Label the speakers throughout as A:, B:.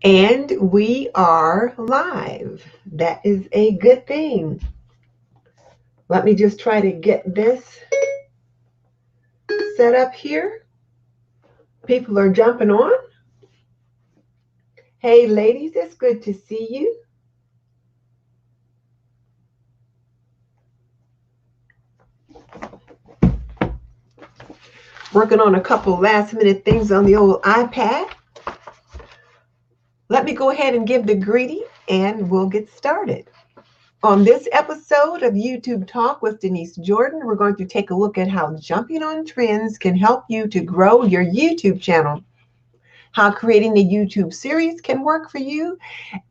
A: And we are live. That is a good thing. Let me just try to get this set up here. People are jumping on. Hey, ladies, it's good to see you. Working on a couple last minute things on the old iPad. Let me go ahead and give the greeting and we'll get started. On this episode of YouTube Talk with Denise Jordan, we're going to take a look at how jumping on trends can help you to grow your YouTube channel, how creating a YouTube series can work for you,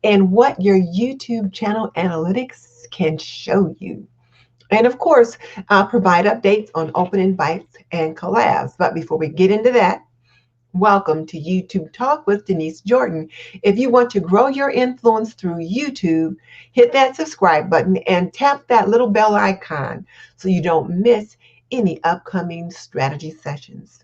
A: and what your YouTube channel analytics can show you. And of course, I'll provide updates on open invites and collabs. But before we get into that, welcome to YouTube Talk with Denise Jordan. If you want to grow your influence through YouTube, hit that subscribe button and tap that little bell icon so you don't miss any upcoming strategy sessions.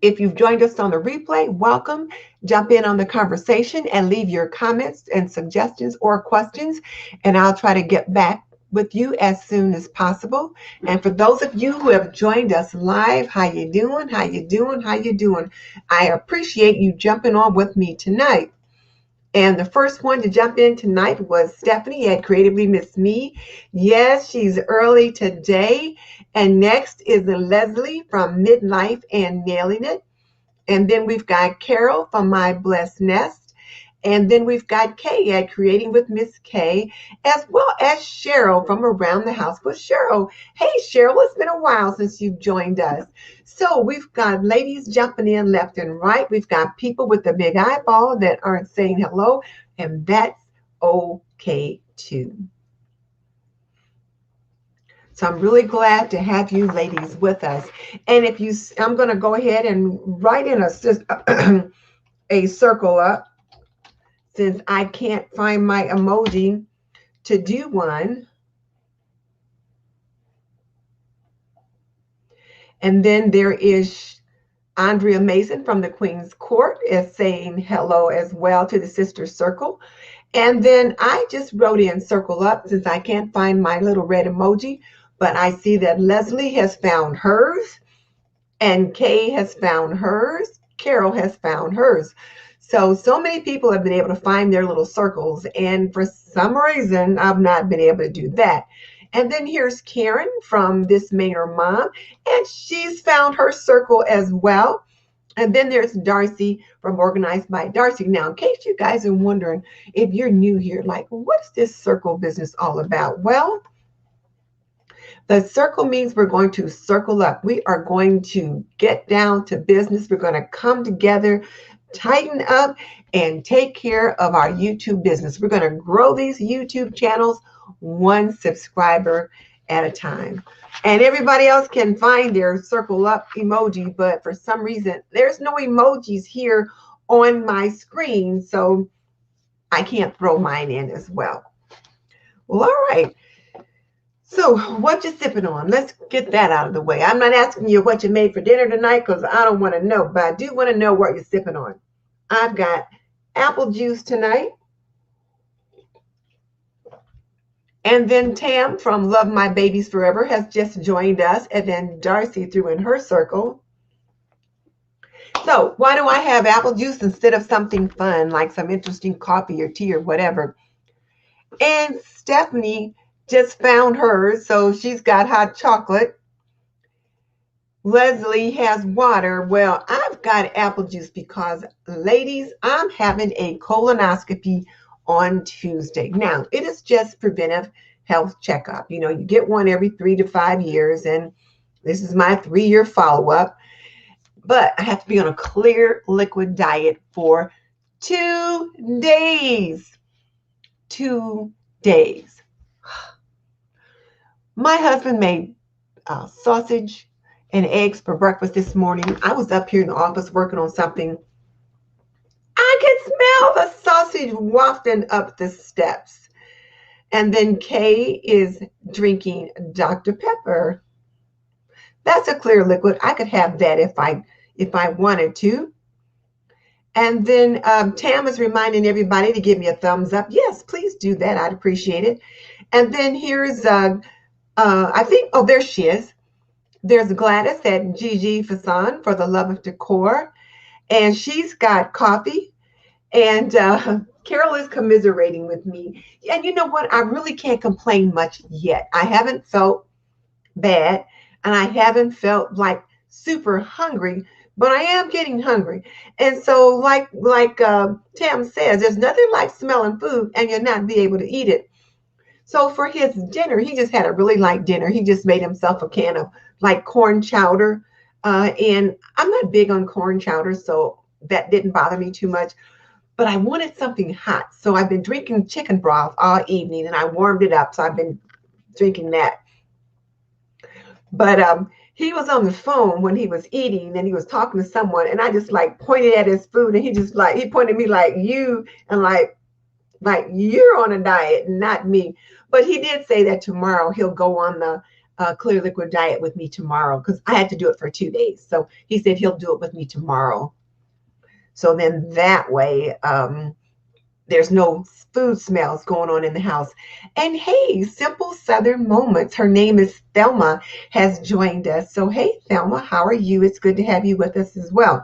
A: If you've joined us on the replay, welcome. Jump in on the conversation and leave your comments and suggestions or questions, and I'll try to get back with you as soon as possible. And for those of you who have joined us live, how you doing? How you doing? How you doing? I appreciate you jumping on with me tonight. And the first one to jump in tonight was Stephanie at Creatively Miss Me. Yes, she's early today. And next is Leslie from Midlife and Nailing It. And then we've got Carol from My Blessed Nest. And then we've got Kay at Creating with Miss K, as well as Cheryl from Around the House with Cheryl. Hey, Cheryl, it's been a while since you've joined us. So we've got ladies jumping in left and right. We've got people with the big eyeball that aren't saying hello, and that's okay too. So I'm really glad to have you ladies with us. And if you, I'm going to go ahead and write in a circle up, since I can't find my emoji to do one. And then there is Andrea Mason from the Queen's Court is saying hello as well to the sister circle. And then I just wrote in circle up since I can't find my little red emoji, but I see that Leslie has found hers and Kay has found hers. Carol has found hers. So many people have been able to find their little circles, and for some reason, I've not been able to do that. And then here's Karen from This Mayor Mom, and she's found her circle as well. And then there's Darcy from Organized by Darcy. Now, in case you guys are wondering, if you're new here, like, what's this circle business all about? Well, the circle means we're going to circle up. We are going to get down to business. We're going to come together, tighten up, and take care of our YouTube business. We're going to grow these YouTube channels one subscriber at a time. And everybody else can find their circle up emoji, but for some reason, there's no emojis here on my screen, so I can't throw mine in as well. Well, all right. So what you sipping on? Let's get that out of the way. I'm not asking you what you made for dinner tonight because I don't want to know, but I do want to know what you're sipping on. I've got apple juice tonight. And then Tam from Love My Babies Forever has just joined us. And then Darcy threw in her circle. So why do I have apple juice instead of something fun, like some interesting coffee or tea or whatever? And Stephanie just found hers, so she's got hot chocolate. Leslie has water. Well, I've got apple juice because, ladies, I'm having a colonoscopy on Tuesday. Now, it is just preventive health checkup. You know, you get one every 3 to 5 years, and this is my 3-year follow-up. But I have to be on a clear liquid diet for 2 days. 2 days. My husband made sausage and eggs for breakfast this morning. I was up here in the office working on something. I could smell the sausage wafting up the steps. And then Kay is drinking Dr. Pepper. That's a clear liquid. I could have that if I wanted to. And then Tam is reminding everybody to give me a thumbs up. Yes, please do that. I'd appreciate it. And then here's, I think, oh, there she is. There's Gladys at Gigi Fasan for the love of decor. And she's got coffee. And Carol is commiserating with me. And you know what? I really can't complain much yet. I haven't felt bad and I haven't felt like super hungry, but I am getting hungry. And so like Tam says, there's nothing like smelling food and you're not be able to eat it. So for his dinner, he just had a really light dinner. He just made himself a can of like corn chowder. And I'm not big on corn chowder, so that didn't bother me too much. But I wanted something hot. So I've been drinking chicken broth all evening and I warmed it up. So I've been drinking that. But he was on the phone when he was eating and he was talking to someone and I just like pointed at his food and he just like, he pointed at me like you and like you're on a diet, not me. But he did say that tomorrow he'll go on the clear liquid diet with me tomorrow because I had to do it for 2 days. So he said he'll do it with me tomorrow. So then that way, there's no food smells going on in the house. And hey, Simple Southern Moments. Her name is Thelma, has joined us. So hey, Thelma, how are you? It's good to have you with us as well.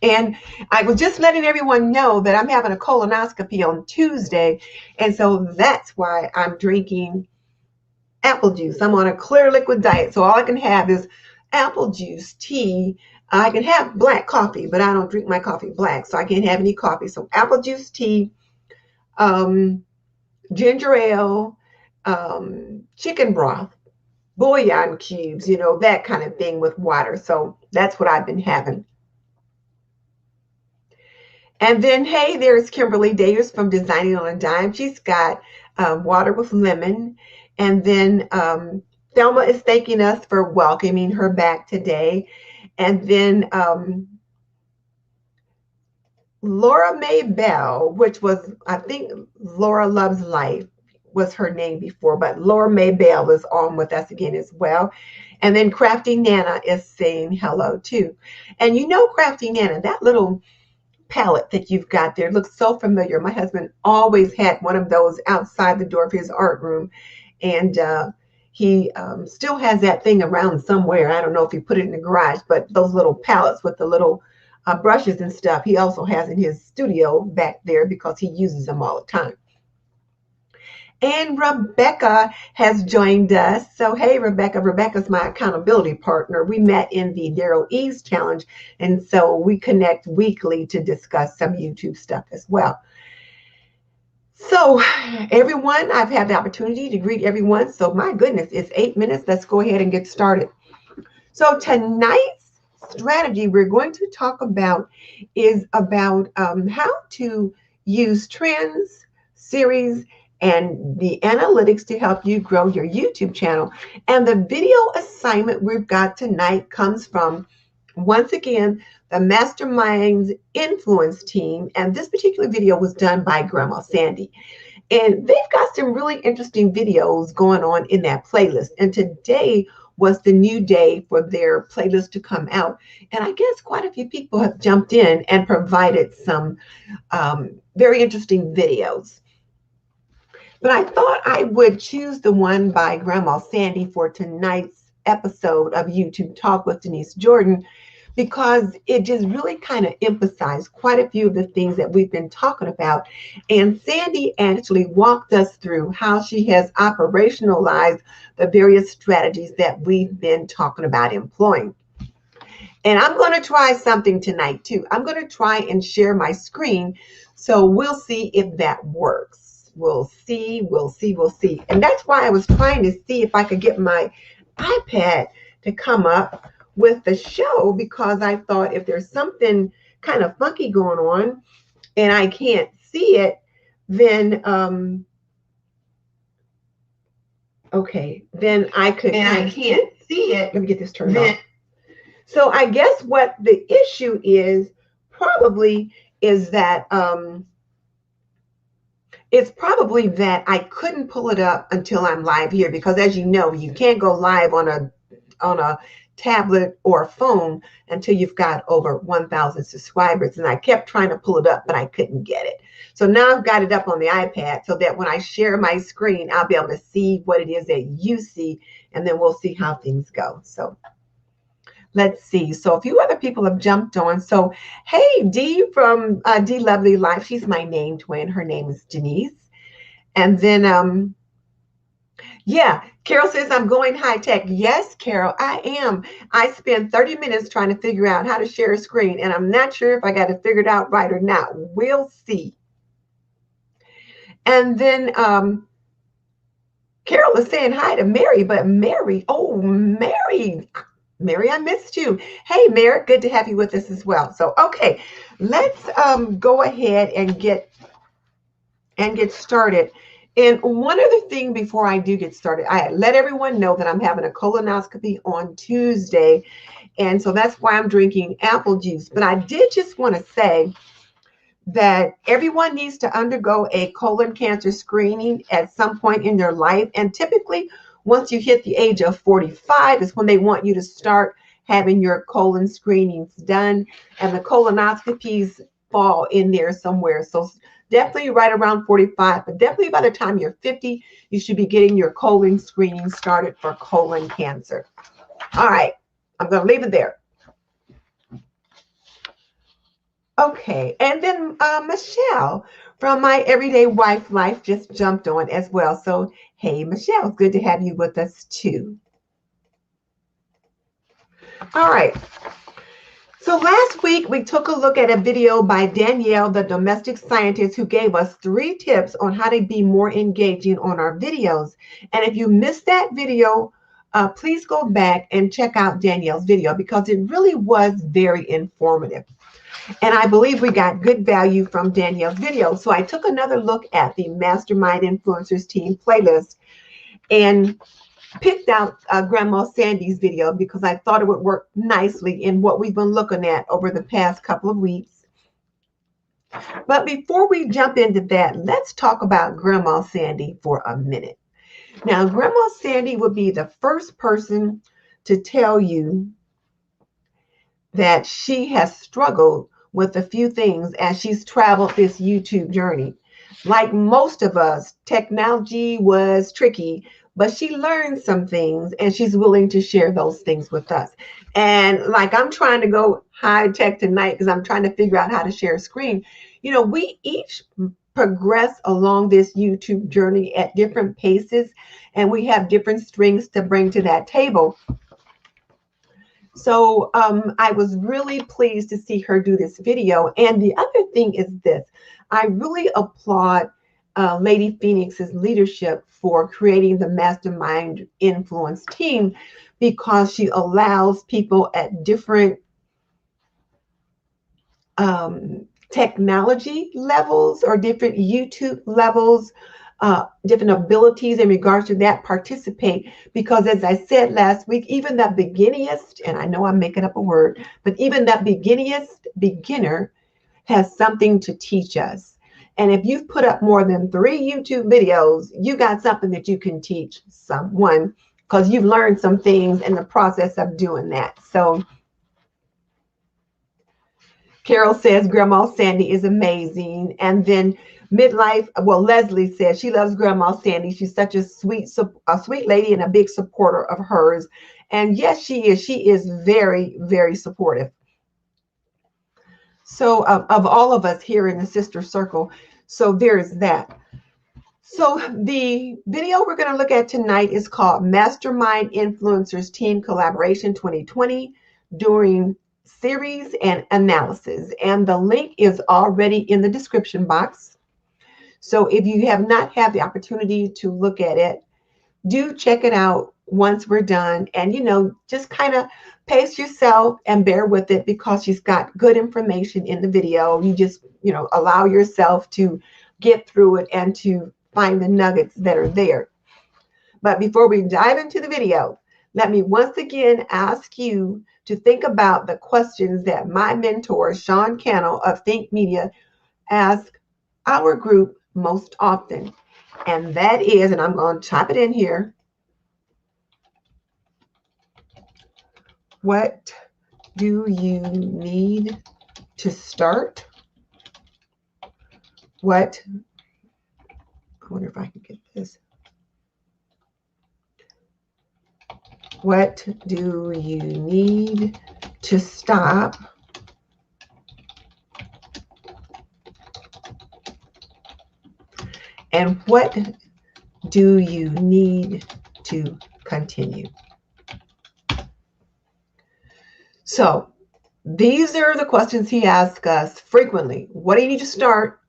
A: And I was just letting everyone know that I'm having a colonoscopy on Tuesday. And so that's why I'm drinking apple juice. I'm on a clear liquid diet. So all I can have is apple juice, tea. I can have black coffee, but I don't drink my coffee black. So I can't have any coffee. So apple juice, tea, ginger ale, chicken broth, bouillon cubes, you know, that kind of thing with water. So that's what I've been having. And then, hey, there's Kimberly Davis from Designing on a Dime. She's got water with lemon. And then Thelma is thanking us for welcoming her back today. And then Laura May Bell, which was, I think, Laura Loves Life was her name before, but Laura May Bell is on with us again as well. And then Crafty Nana is saying hello too. And you know, Crafty Nana, that little palette that you've got there looks so familiar. My husband always had one of those outside the door of his art room. And he still has that thing around somewhere. I don't know if he put it in the garage, but those little palettes with the little brushes and stuff, he also has in his studio back there because he uses them all the time. And Rebecca has joined us. So, hey, Rebecca. Rebecca's my accountability partner. We met in the Daryl Eves Challenge. And so we connect weekly to discuss some YouTube stuff as well. So, everyone, I've had the opportunity to greet everyone. So, my goodness, it's 8 minutes. Let's go ahead and get started. So, tonight's strategy we're going to talk about is about how to use trends, series, and the analytics to help you grow your YouTube channel. And the video assignment we've got tonight comes from, once again, the Masterminds Influence team. And this particular video was done by Grandma Sandy. And they've got some really interesting videos going on in that playlist. And today was the new day for their playlist to come out. And I guess quite a few people have jumped in and provided some very interesting videos. But I thought I would choose the one by Grandma Sandy for tonight's episode of YouTube Talk with Denise Jordan, because it just really kind of emphasized quite a few of the things that we've been talking about. And Sandy actually walked us through how she has operationalized the various strategies that we've been talking about employing. And I'm going to try something tonight too. I'm going to try and share my screen. So we'll see if that works. We'll see. And that's why I was trying to see if I could get my iPad to come up with the show, because I thought if there's something kind of funky going on and I can't see it, then then I could. And I can't see it. Let me get this turned on. So I guess what the issue is probably is that it's probably that I couldn't pull it up until I'm live here, because as you know, you can't go live on a tablet or phone until you've got over 1,000 subscribers. And I kept trying to pull it up, but I couldn't get it. So now I've got it up on the iPad so that when I share my screen, I'll be able to see what it is that you see, and then we'll see how things go. So let's see. So a few other people have jumped on. So, hey, Dee from D Lovely Life. She's my name twin. Her name is Denise. And then, yeah, Carol says, I'm going high tech. Yes, Carol, I am. I spend 30 minutes trying to figure out how to share a screen, and I'm not sure if I got it figured out right or not. We'll see. And then Carol is saying hi to Mary, but Mary, oh, Mary, I missed you. Hey, Mary, good to have you with us as well. So, okay, let's go ahead and get started. And one other thing before I do get started, I let everyone know that I'm having a colonoscopy on Tuesday, and so that's why I'm drinking apple juice. But I did just want to say that everyone needs to undergo a colon cancer screening at some point in their life. And typically, once you hit the age of 45 is when they want you to start having your colon screenings done. And the colonoscopies fall in there somewhere. So definitely right around 45, but definitely by the time you're 50, you should be getting your colon screening started for colon cancer. All right, I'm going to leave it there. Okay, and then Michelle from My Everyday Wife Life just jumped on as well. So, hey, Michelle, it's good to have you with us too. All right. So last week, we took a look at a video by Danielle, the domestic scientist, who gave us 3 tips on how to be more engaging on our videos. And if you missed that video, please go back and check out Danielle's video because it really was very informative. And I believe we got good value from Danielle's video. So I took another look at the Mastermind Influencers Team playlist and picked out Grandma Sandy's video because I thought it would work nicely in what we've been looking at over the past couple of weeks. But before we jump into that, let's talk about Grandma Sandy for a minute. Now, Grandma Sandy would be the first person to tell you that she has struggled with a few things as she's traveled this YouTube journey. Like most of us, technology was tricky, but she learned some things and she's willing to share those things with us. And like I'm trying to go high tech tonight because I'm trying to figure out how to share a screen. You know, we each progress along this YouTube journey at different paces, and we have different strengths to bring to that table. So I was really pleased to see her do this video. And the other thing is this, I really applaud Lady Phoenix's leadership for creating the Mastermind Influence team because she allows people at different technology levels or different YouTube levels, different abilities in regards to that participate, because as I said last week, even the beginniest, and I know I'm making up a word, but even that beginniest beginner has something to teach us. And if you've put up more than 3 YouTube videos, you got something that you can teach someone because you've learned some things in the process of doing that. So Carol says Grandma Sandy is amazing. And then Midlife, well, Leslie says she loves Grandma Sandy. She's such a sweet lady and a big supporter of hers. And yes, she is. She is very, very supportive. So of all of us here in the sister circle. So there's that. So the video we're going to look at tonight is called Mastermind Influencers Team Collaboration 2020 during series and analysis. And the link is already in the description box. So if you have not had the opportunity to look at it, do check it out once we're done. And, you know, just kind of pace yourself and bear with it because she's got good information in the video. You just, you know, allow yourself to get through it and to find the nuggets that are there. But before we dive into the video, let me once again ask you to think about the questions that my mentor, Sean Cannell of Think Media, asked our group most often. And that is, and I'm going to type it in here, What do you need to start? I wonder if I can get this. What do you need to stop? And what do you need to continue? So these are the questions he asks us frequently. What do you need to start?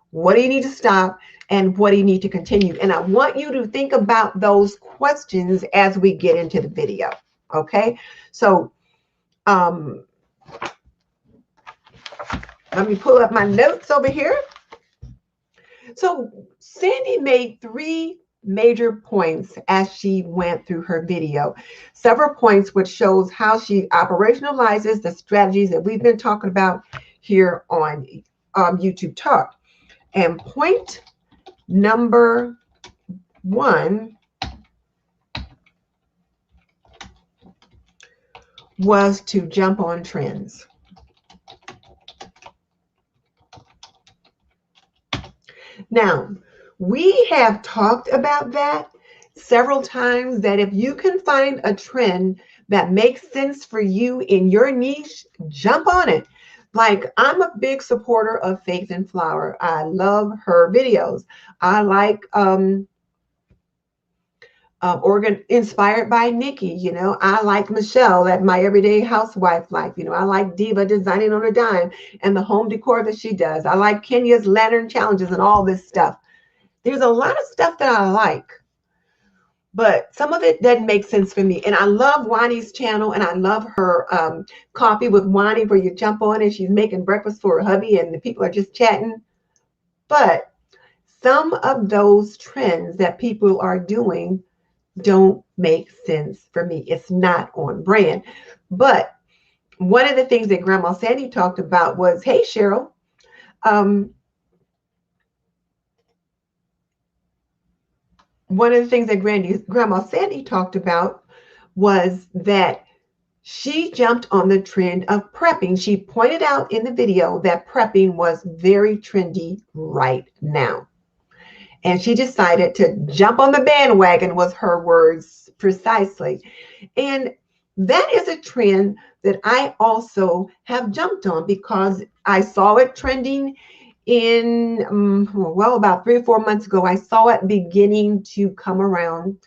A: What do you need to stop? And what do you need to continue? And I want you to think about those questions as we get into the video. Okay, so let me pull up my notes over here. So Sandy made 3 major points as she went through her video. Several points which shows how she operationalizes the strategies that we've been talking about here on YouTube Talk. And point number 1 was to jump on trends. Now, we have talked about that several times, that if you can find a trend that makes sense for you in your niche, jump on it. Like, I'm a big supporter of Faith and Flower. I love her videos. I like Inspired by Nikki. You know, I like Michelle at My Everyday Housewife Life. You know, I like Diva Designing on a Dime and the home decor that she does. I like Kenya's Lantern Challenges and all this stuff. There's a lot of stuff that I like, but some of it doesn't make sense for me. And I love Wani's channel, and I love her Coffee with Wani, where you jump on and she's making breakfast for her hubby and the people are just chatting. But some of those trends that people are doing don't make sense for me. It's not on brand. But one of the things that Grandma Sandy talked about was, hey, Cheryl, one of the things that Grandma Sandy talked about was that she jumped on the trend of prepping. She pointed out in the video that prepping was very trendy right now. And she decided to jump on the bandwagon, was her words precisely. And that is a trend that I also have jumped on because I saw it trending in, about 3 or 4 months ago. I saw it beginning to come around.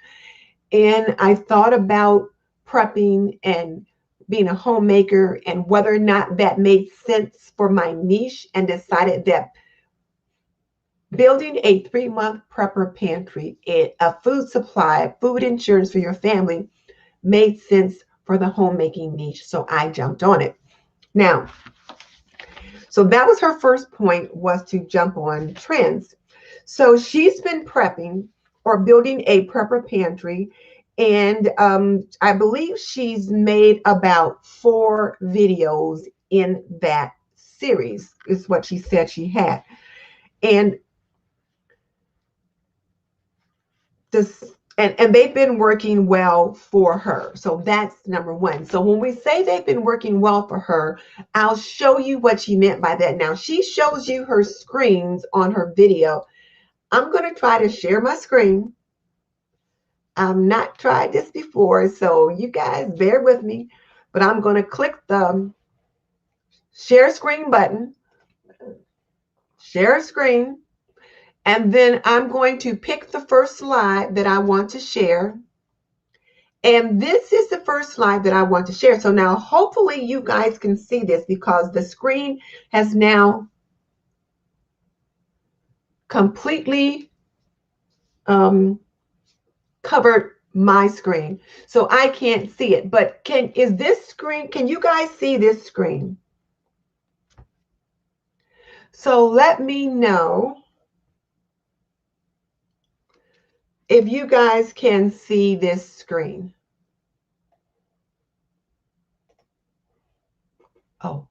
A: And I thought about prepping and being a homemaker and whether or not that made sense for my niche, and decided that building a 3-month prepper pantry, a food supply, food insurance for your family, made sense for the homemaking niche. So I jumped on it. Now, so that was her first point, was to jump on trends. So she's been prepping or building a prepper pantry. And I believe she's made about 4 videos in that series, is what she said she had. And and they've been working well for her. So that's number 1. So when we say they've been working well for her, I'll show you what she meant by that. Now, she shows you her screens on her video. I'm going to try to share my screen. I've not tried this before, so you guys bear with me. But I'm going to click the share screen button, share screen. And then I'm going to pick the first slide that I want to share. And this is the first slide that I want to share. So now hopefully you guys can see this, because the screen has now completely covered my screen. So I can't see it. But can you guys see this screen? So let me know if you guys can see this screen. Oh.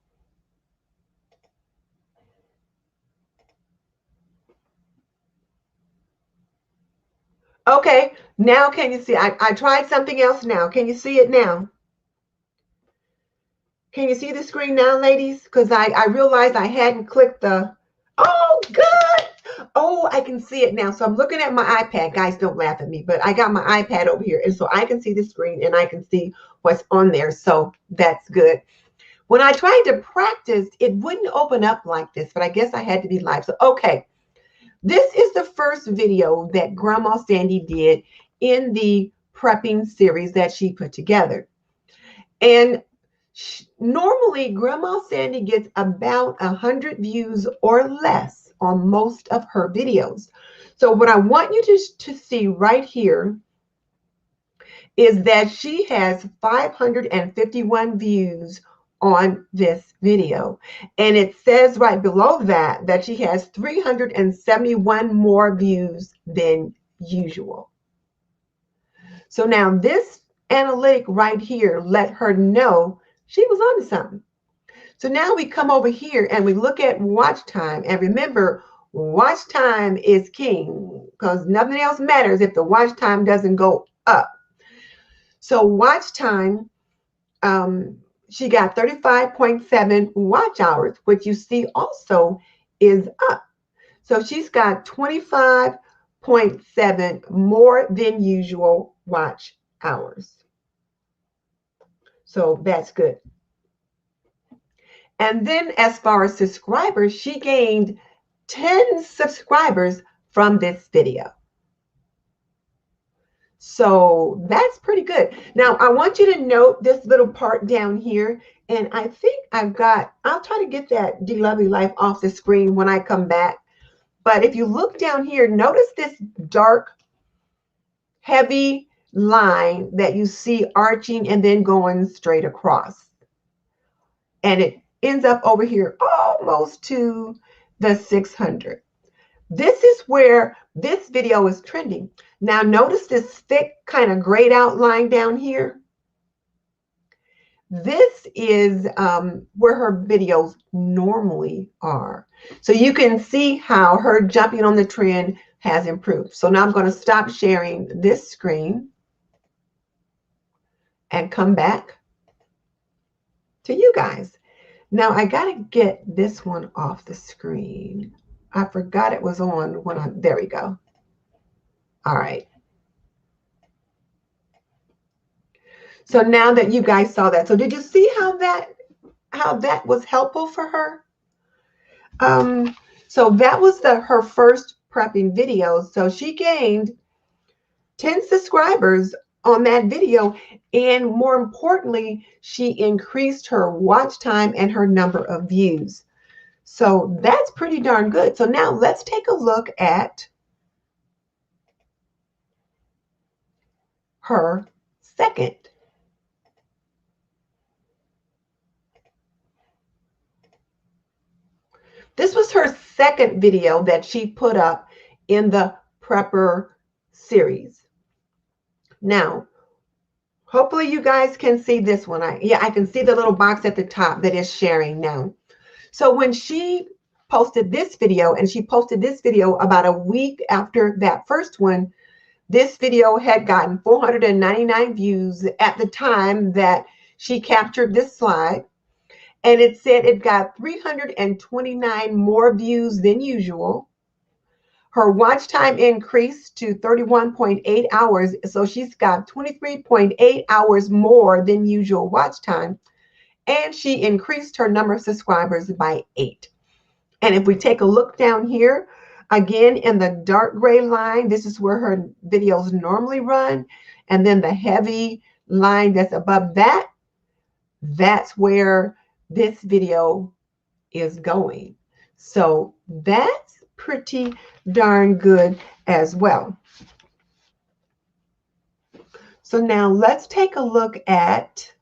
A: Okay, now can you see? I tried something else now. Can you see it now? Can you see the screen now, ladies? Because I realized I hadn't clicked the, oh, good. Oh, I can see it now. So I'm looking at my iPad. Guys, don't laugh at me, but I got my iPad over here. And so I can see the screen and I can see what's on there. So that's good. When I tried to practice, it wouldn't open up like this, but I guess I had to be live. So, okay. This is the first video that Grandma Sandy did in the prepping series that she put together. And normally, Grandma Sandy gets about 100 views or less on most of her videos. So what I want you to see right here is that she has 551 views on this video. And it says right below that she has 371 more views than usual. So now this analytic right here let her know she was onto something. So now we come over here and we look at watch time. And remember, watch time is king because nothing else matters if the watch time doesn't go up. So watch time, she got 35.7 watch hours, which you see also is up. So she's got 25.7 more than usual watch hours. So that's good. And then as far as subscribers, she gained 10 subscribers from this video. So that's pretty good. Now, I want you to note this little part down here. And I think I'll try to get that D-Lovely Life off the screen when I come back. But if you look down here, notice this dark, heavy line that you see arching and then going straight across. And it ends up over here almost to the 600. This is where this video is trending. Now notice this thick kind of grayed outline down here. This is where her videos normally are. So you can see how her jumping on the trend has improved. So now I'm going to stop sharing this screen and come back to you guys. Now I got to get this one off the screen. I forgot it was on when there we go. All right. So now that you guys saw that, so did you see how that was helpful for her? So that was her first prepping video. So she gained 10 subscribers on that video. And more importantly, she increased her watch time and her number of views. So that's pretty darn good. So now let's take a look at her second. This was her second video that she put up in the prepper series. Now, hopefully you guys can see this one. I can see the little box at the top that is sharing now. So when she posted this video, and she posted this video about a week after that first one, this video had gotten 499 views at the time that she captured this slide. And it said it got 329 more views than usual. Her watch time increased to 31.8 hours. So she's got 23.8 hours more than usual watch time. And she increased her number of subscribers by 8. And if we take a look down here, again, in the dark gray line, this is where her videos normally run. And then the heavy line that's above that, that's where this video is going. So that's pretty darn good as well. So now let's take a look at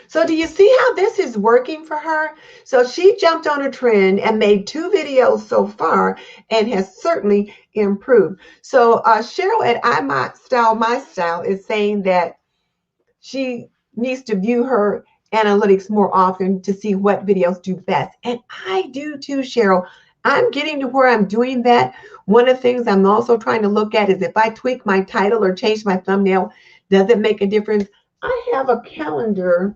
A: So do you see how this is working for her? So she jumped on a trend and made 2 videos so far and has certainly improved. So Cheryl at My Style is saying that she needs to view her analytics more often to see what videos do best. And I do too, Cheryl. I'm getting to where I'm doing that. One of the things I'm also trying to look at is if I tweak my title or change my thumbnail, Does it make a difference? I have a calendar,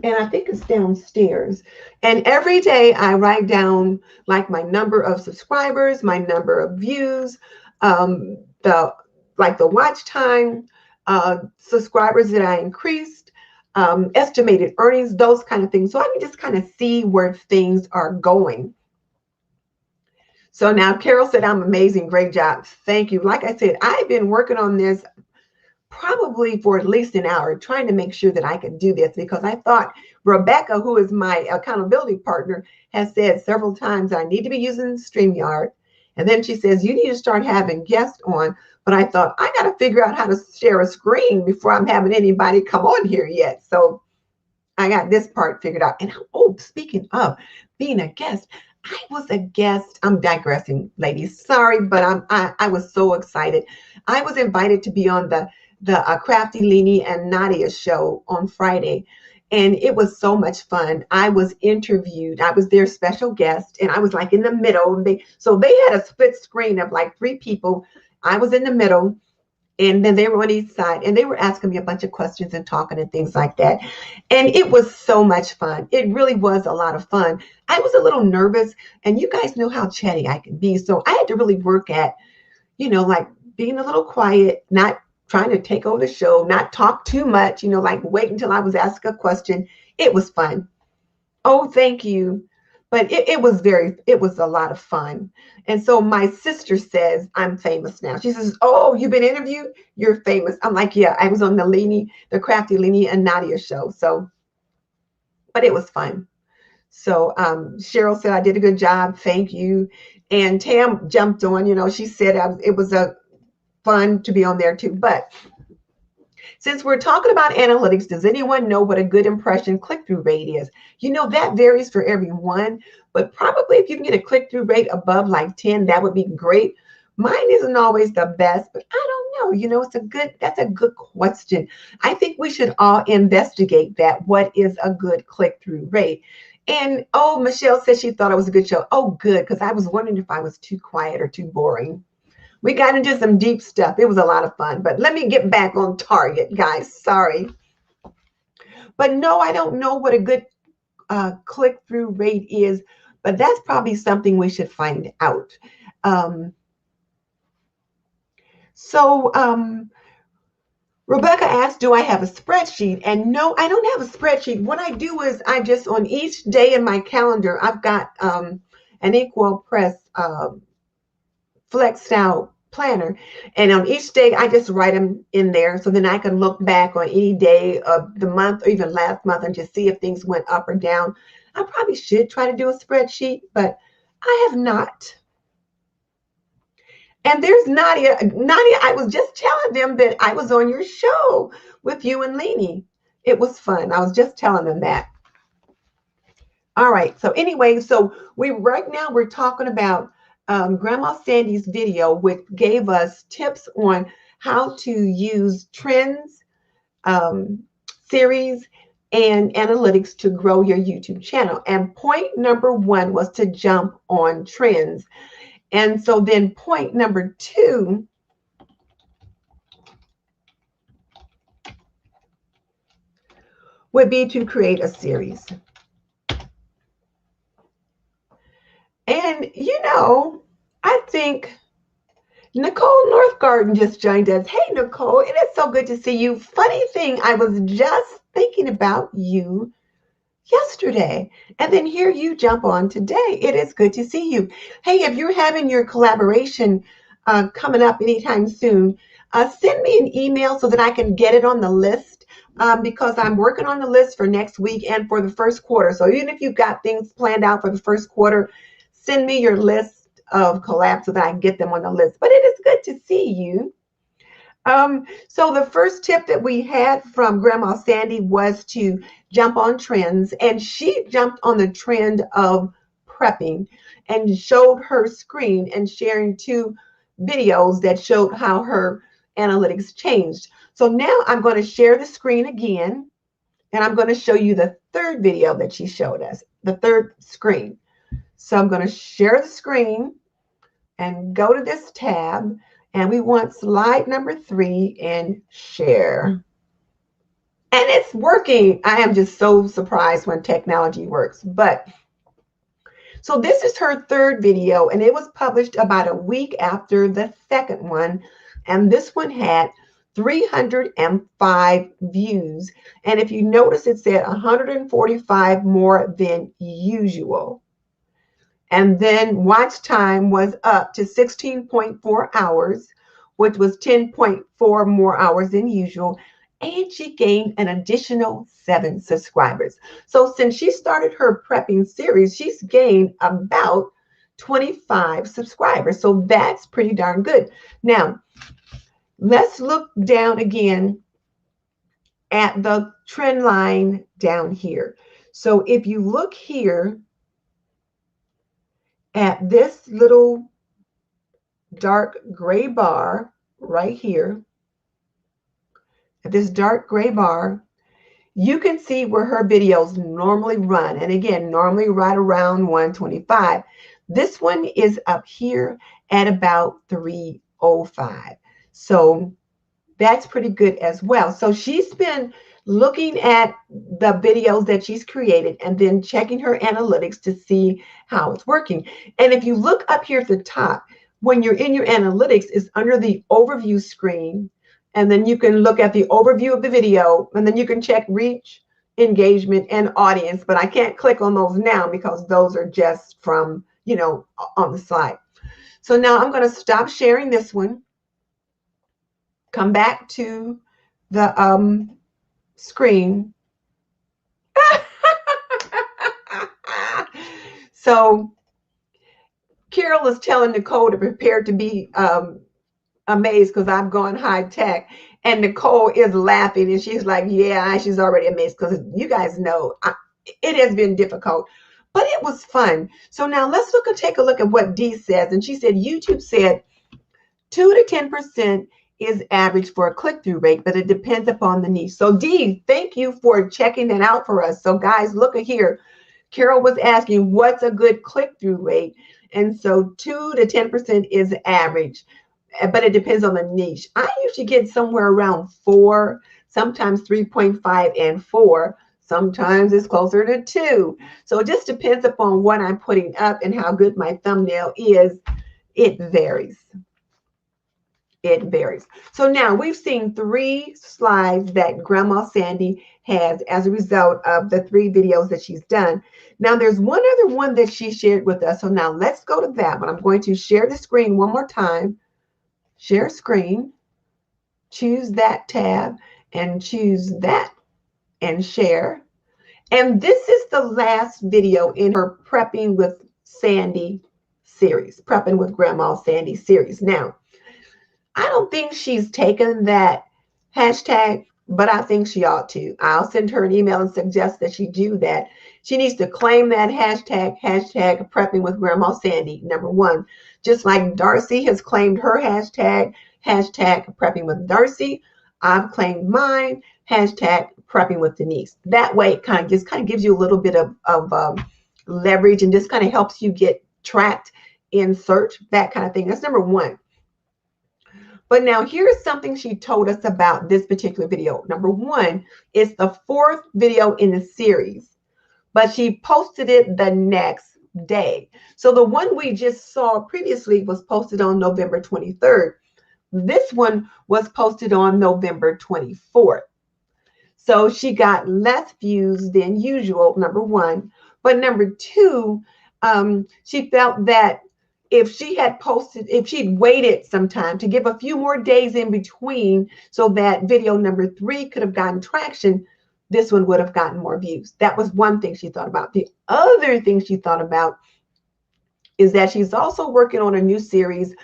A: and I think it's downstairs. And every day I write down like my number of subscribers, my number of views, the the watch time, subscribers that I increased, estimated earnings, those kind of things. So I can just kind of see where things are going. So now Carol said, I'm amazing. Great job. Thank you. Like I said, I've been working on this probably for at least an hour, trying to make sure that I could do this, because I thought Rebecca, who is my accountability partner, has said several times I need to be using StreamYard. And then she says, you need to start having guests on. But I thought, I got to figure out how to share a screen before I'm having anybody come on here yet. So I got this part figured out. And oh, speaking of being a guest, I was a guest. I'm digressing, ladies. Sorry, but I was so excited. I was invited to be on the Crafty Leanie and Nadia show on Friday. And it was so much fun. I was interviewed. I was their special guest, and I was like in the middle. So they had a split screen of like 3 people. I was in the middle, and then they were on each side, and they were asking me a bunch of questions and talking and things like that. And it was so much fun. It really was a lot of fun. I was a little nervous, and you guys know how chatty I can be. So I had to really work at, like being a little quiet, not trying to take over the show, not talk too much, like wait until I was asked a question. It was fun. Oh, thank you. But it was a lot of fun. And so my sister says, I'm famous now. She says, oh, you've been interviewed? You're famous. I'm like, yeah, I was on the Crafty Leanie and Nadia show. So, but it was fun. So Cheryl said, I did a good job. Thank you. And Tam jumped on, she said it was a fun to be on there too. But since we're talking about analytics, does anyone know what a good impression click-through rate is? That varies for everyone, but probably if you can get a click-through rate above like 10, that would be great. Mine isn't always the best, but I don't know. That's a good question. I think we should all investigate that. What is a good click-through rate? And oh, Michelle said she thought it was a good show. Oh, good, because I was wondering if I was too quiet or too boring. We got into some deep stuff. It was a lot of fun. But let me get back on target, guys. Sorry. But no, I don't know what a good click-through rate is. But that's probably something we should find out. Rebecca asked, do I have a spreadsheet? And no, I don't have a spreadsheet. What I do is I just, on each day in my calendar, I've got an Equal Press flexed out planner, and on each day I just write them in there, so then I can look back on any day of the month or even last month and just see if things went up or down. I probably should try to do a spreadsheet, but I have not. And there's Nadia. I was just telling them that I was on your show with you and Leanie. It was fun. I was just telling them that. All right. So anyway, right now we're talking about Grandma Sandy's video, which gave us tips on how to use trends, series, and analytics to grow your YouTube channel. And point number 1 was to jump on trends. And so then point number 2 would be to create a series. And, I think Nicole Northgarden just joined us. Hey, Nicole, it is so good to see you. Funny thing, I was just thinking about you yesterday, and then here you jump on today. It is good to see you. Hey, if you're having your collaboration coming up anytime soon, send me an email so that I can get it on the list, because I'm working on the list for next week and for the first quarter. So even if you've got things planned out for the first quarter, send me your list of collabs so that I can get them on the list. But it is good to see you. So the first tip that we had from Grandma Sandy was to jump on trends, and she jumped on the trend of prepping and showed her screen and sharing 2 videos that showed how her analytics changed. So now I'm going to share the screen again, and I'm going to show you the 3rd video that she showed us, the 3rd screen. So I'm going to share the screen and go to this tab, And we want slide number 3 and share. And it's working. I am just so surprised when technology works. But so this is her third video, and it was published about a week after the second one. And this one had 305 views. And if you notice, it said 145 more than usual. And then watch time was up to 16.4 hours, which was 10.4 more hours than usual. And she gained an additional 7 subscribers. So since she started her prepping series, she's gained about 25 subscribers. So that's pretty darn good. Now, let's look down again at the trend line down here. So if you look here at this little dark gray bar right here, this dark gray bar, you can see where her videos normally run. And again, normally right around 125. This one is up here at about 305. So that's pretty good as well. So she's been looking at the videos that she's created and then checking her analytics to see how it's working. And if you look up here at the top, when you're in your analytics, it's under the overview screen. And then you can look at the overview of the video, and then you can check reach, engagement, and audience. But I can't click on those now because those are just from, on the slide. So now I'm going to stop sharing this one. Come back to the screen. So Carol is telling Nicole to prepare to be amazed because I've gone high tech, and Nicole is laughing and she's like, yeah, she's already amazed because you guys know it has been difficult, but it was fun. So now let's take a look at what Dee says. And she said YouTube said 2 to 10% is average for a click-through rate, but it depends upon the niche. So Dee, thank you for checking that out for us. So guys, look at here. Carol was asking what's a good click-through rate, and so 2 to 10% is average, but it depends on the niche. I usually get somewhere around 4, sometimes 3.5 and 4. Sometimes it's closer to 2. So it just depends upon what I'm putting up and how good my thumbnail is. It varies. It varies. So now we've seen 3 slides that Grandma Sandy has as a result of the 3 videos that she's done. Now there's one other one that she shared with us. So now let's go to that one. I'm going to share the screen one more time. Share screen, choose that tab, and choose that, and share. And this is the last video in her Prepping with Sandy series, Prepping with Grandma Sandy series. Now, I don't think she's taken that hashtag, but I think she ought to. I'll send her an email and suggest that she do that. She needs to claim that hashtag Prepping with Grandma Sandy, number 1. Just like Darcy has claimed her hashtag Prepping with Darcy, I've claimed mine, hashtag Prepping with Denise. That way it kind of gives you a little bit of leverage and just kind of helps you get tracked in search, that kind of thing. That's number 1. But now here's something she told us about this particular video. Number 1, it's the 4th video in the series, but she posted it the next day. So the one we just saw previously was posted on November 23rd. This one was posted on November 24th. So she got less views than usual, number 1. But number 2, she felt that if she'd waited some time to give a few more days in between so that video number 3 could have gotten traction, this one would have gotten more views. That was one thing she thought about. The other thing she thought about is that she's also working on a new series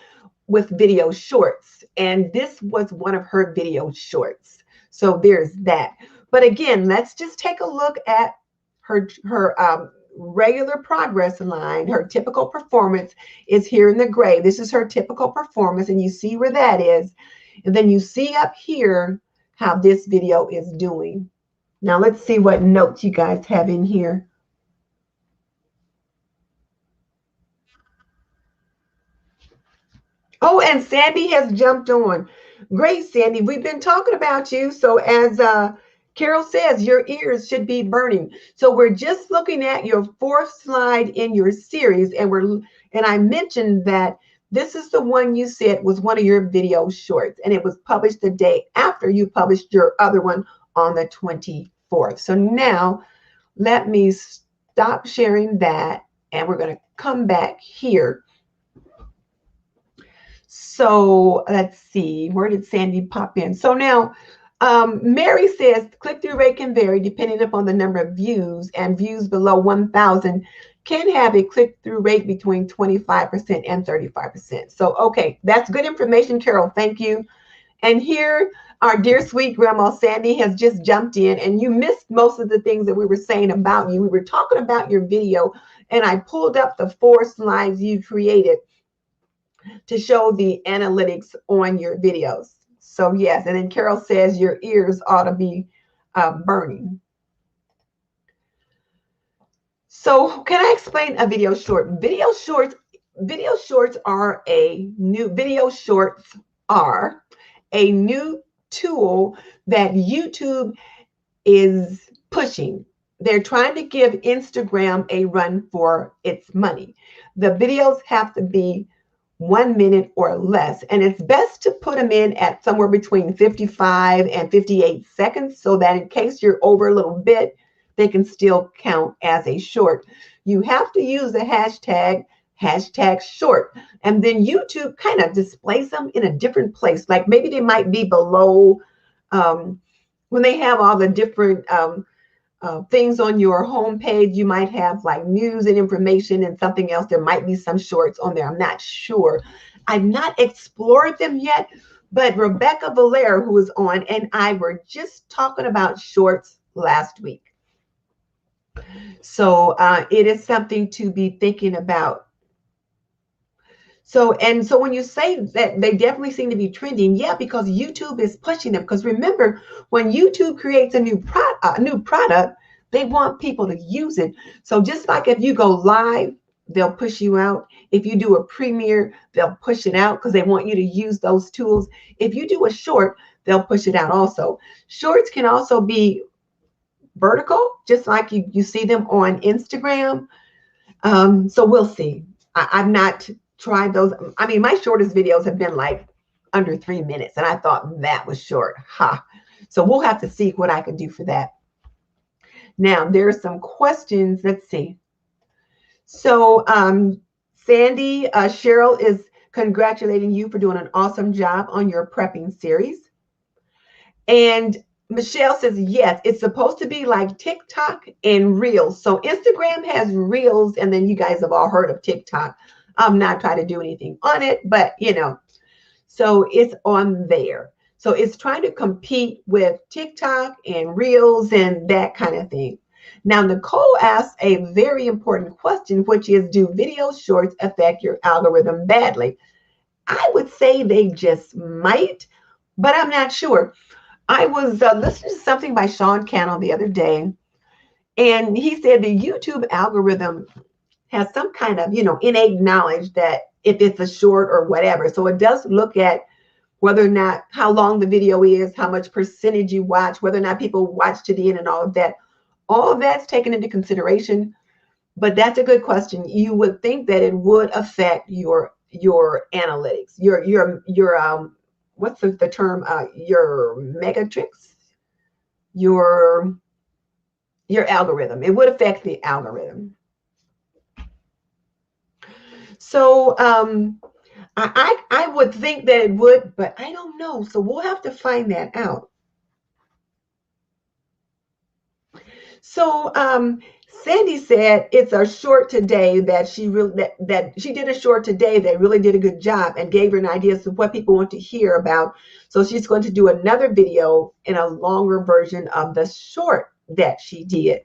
A: with video shorts. And this was one of her video shorts. So there's that. But again, let's just take a look at her regular progress line. Her typical performance is here in the gray. This is her typical performance, and you see where that is. And then you see up here how this video is doing. Now let's see what notes you guys have in here. Oh, and Sandy has jumped on. Great, Sandy. We've been talking about you. So as Carol says, your ears should be burning. So we're just looking at your fourth slide in your series, and I mentioned that this is the one you said was one of your video shorts, and it was published the day after you published your other one on the 24th. So now let me stop sharing that, and we're going to come back here. So let's see, where did Sandy pop in? So now, Mary says click-through rate can vary depending upon the number of views, and views below 1,000 can have a click-through rate between 25% and 35%. So, okay, that's good information, Carol. Thank you. And here, our dear sweet grandma Sandy has just jumped in, and you missed most of the things that we were saying about you. We were talking about your video, and I pulled up the 4 slides you created to show the analytics on your videos. So yes, and then Carol says your ears ought to be burning. So can I explain a video short? Video shorts are a new tool that YouTube is pushing. They're trying to give Instagram a run for its money. The videos have to be 1 minute or less, and it's best to put them in at somewhere between 55 and 58 seconds so that in case you're over a little bit, they can still count as a short. You have to use the hashtag short, and then YouTube kind of displays them in a different place. Like maybe they might be below when they have all the different things on your homepage. You might have like news and information and something else. There might be some shorts on there. I'm not sure. I've not explored them yet, but Rebecca Valera, who is on, and I were just talking about shorts last week. So it is something to be thinking about. So when you say that they definitely seem to be trending, yeah, because YouTube is pushing them. Because remember, when YouTube creates a new product, they want people to use it. So just like if you go live, they'll push you out. If you do a premiere, they'll push it out because they want you to use those tools. If you do a short, they'll push it out also. Shorts can also be vertical, just like you see them on Instagram. So we'll see. I've not tried those. I mean, my shortest videos have been like under 3 minutes, and I thought that was short. So we'll have to see what I can do for that. Now, there's some questions. Let's see. So Sandy, Cheryl is congratulating you for doing an awesome job on your prepping series. And Michelle says, yes, it's supposed to be like TikTok and Reels. So Instagram has Reels, and then you guys have all heard of TikTok. I'm not trying to do anything on it, but so it's on there. So it's trying to compete with TikTok and Reels and that kind of thing. Now, Nicole asked a very important question, which is, do video shorts affect your algorithm badly? I would say they just might, but I'm not sure. I was listening to something by Sean Cannell the other day, and he said the YouTube algorithm has some kind of, innate knowledge that if it's a short or whatever. So it does look at whether or not, how long the video is, how much percentage you watch, whether or not people watch to the end and all of that. All of that's taken into consideration, but that's a good question. You would think that it would affect your analytics, your what's the term? Your megatrix, your algorithm. It would affect the algorithm. So I would think that it would, but I don't know. So we'll have to find that out. So Sandy said it's a short today that she did a short today that really did a good job and gave her an idea of what people want to hear about. So she's going to do another video in a longer version of the short that she did.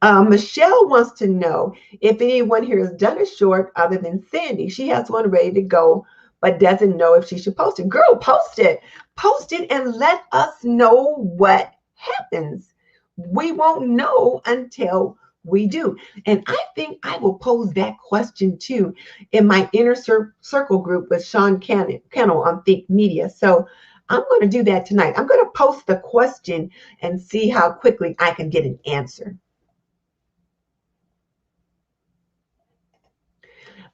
A: Michelle wants to know if anyone here has done a short other than Sandy. She has one ready to go, but doesn't know if she should post it. Girl, post it. Post it and let us know what happens. We won't know until We do. And I think I will pose that question too in my inner circle group with Sean Kennel on Think Media. So I'm going to do that tonight. I'm going to post the question and see how quickly I can get an answer.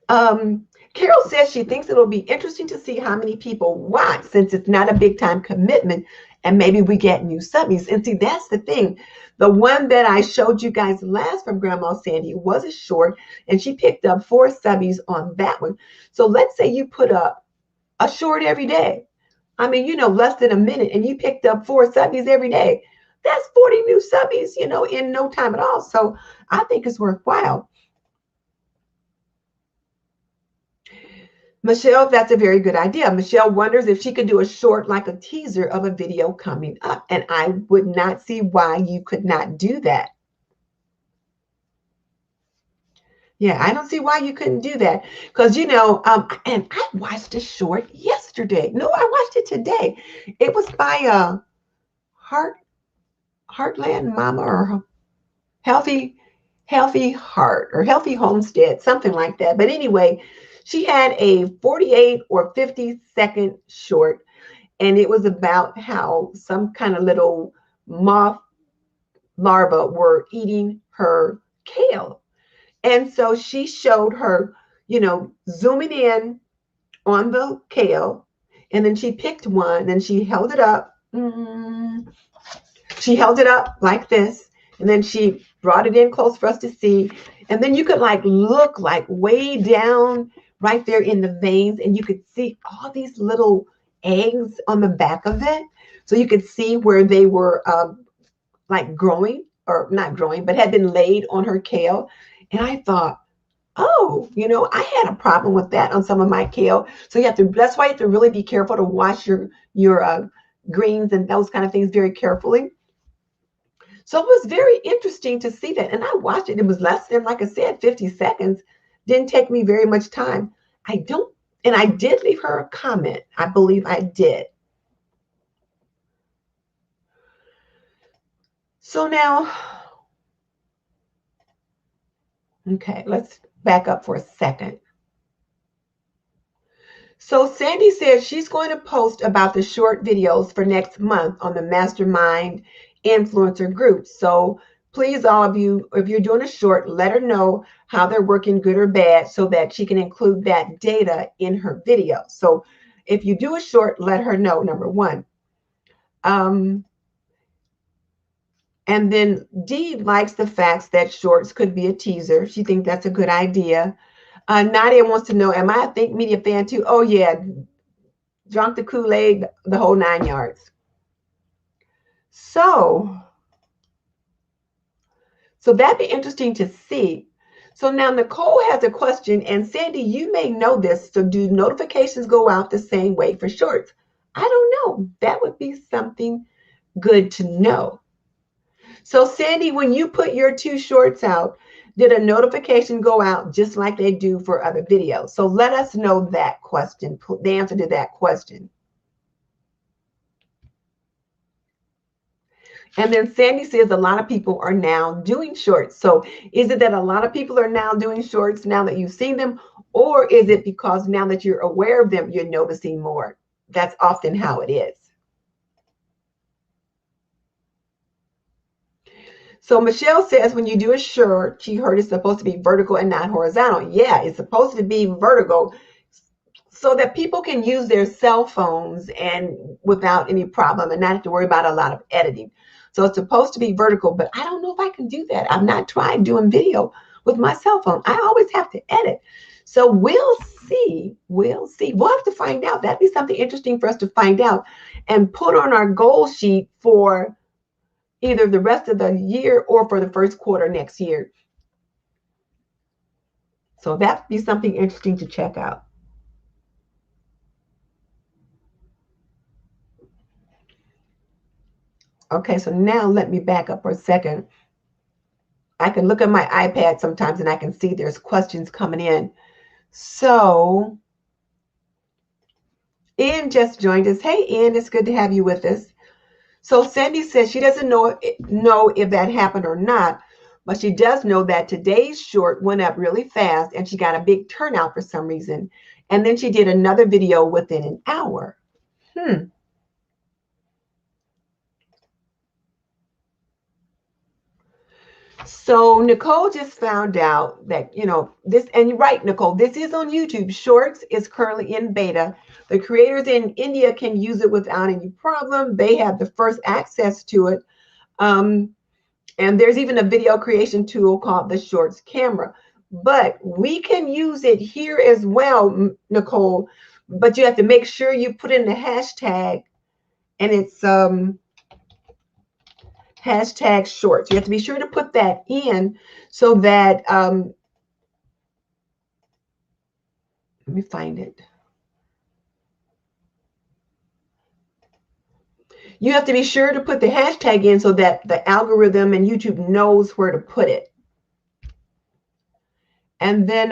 A: Carol says she thinks it'll be interesting to see how many people watch since it's not a big time commitment and maybe we get new subbies. And see, that's the thing. The one that I showed you guys last from Grandma Sandy was a short and she picked up 4 subbies on that one. So let's say you put up a short every day. I mean, less than a minute and you picked up 4 subbies every day. That's 40 new subbies, in no time at all. So I think it's worthwhile. Michelle, that's a very good idea. Michelle wonders if she could do a short like a teaser of a video coming up. And I would not see why you could not do that. Yeah, I don't see why you couldn't do that. Because, and I watched a short yesterday. No, I watched it today. It was by Heartland Mama or Healthy Heart or Healthy Homestead, something like that. But anyway, she had a 48 or 50-second short, and it was about how some kind of little moth larvae were eating her kale. And so she showed her, zooming in on the kale, and then she picked one and she held it up. She held it up like this, and then she brought it in close for us to see. And then you could look way down right there in the veins, and you could see all these little eggs on the back of it. So you could see where they were growing, or not growing, but had been laid on her kale. And I thought, oh, I had a problem with that on some of my kale. So that's why you have to really be careful to wash your greens and those kind of things very carefully. So it was very interesting to see that. And I watched it. It was less than, like I said, 50 seconds. Didn't take me very much time. I did leave her a comment. I believe I did. So now, okay, let's back up for a second. So Sandy says she's going to post about the short videos for next month on the Mastermind Influencer group. So please, all of you, if you're doing a short, let her know how they're working, good or bad, so that she can include that data in her video. So if you do a short, let her know, number one. And then Dee likes the facts that shorts could be a teaser. She thinks that's a good idea. Nadia wants to know, am I a Think Media fan too? Oh, yeah. Drunk the Kool-Aid, the whole 9 yards. So that'd be interesting to see. So now Nicole has a question, and Sandy, you may know this. So do notifications go out the same way for shorts? I don't know. That would be something good to know. So Sandy, when you put your 2 shorts out, did a notification go out just like they do for other videos? So let us know that question, the answer to that question. And then Sandy says a lot of people are now doing shorts. So is it that a lot of people are now doing shorts now that you've seen them? Or is it because now that you're aware of them, you're noticing more? That's often how it is. So Michelle says when you do a short, she heard it's supposed to be vertical and not horizontal. Yeah, it's supposed to be vertical so that people can use their cell phones and without any problem and not have to worry about a lot of editing. So it's supposed to be vertical, but I don't know if I can do that. I've not tried doing video with my cell phone. I always have to edit. So we'll see. We'll see. We'll have to find out. That'd be something interesting for us to find out and put on our goal sheet for either the rest of the year or for the first quarter next year. So that'd be something interesting to check out. Okay, so now let me back up for a second. I can look at my iPad sometimes and I can see there's questions coming in. So Ian just joined us. Hey, Ian, it's good to have you with us. So Sandy says she doesn't know if that happened or not, But she does know that today's short went up really fast and she got a big turnout for some reason. And then she did another video within an hour. So Nicole just found out that, this, and you're right, Nicole, this is on YouTube. Shorts is currently in beta. The creators in India can use it without any problem. They have the first access to it. And there's even a video creation tool called the Shorts Camera. But we can use it here as well, Nicole. But you have to make sure you put in the hashtag, and it's hashtag shorts. You have to be sure to put that in so that, let me find it. You have to be sure to put the hashtag in so that the algorithm and YouTube knows where to put it. And then,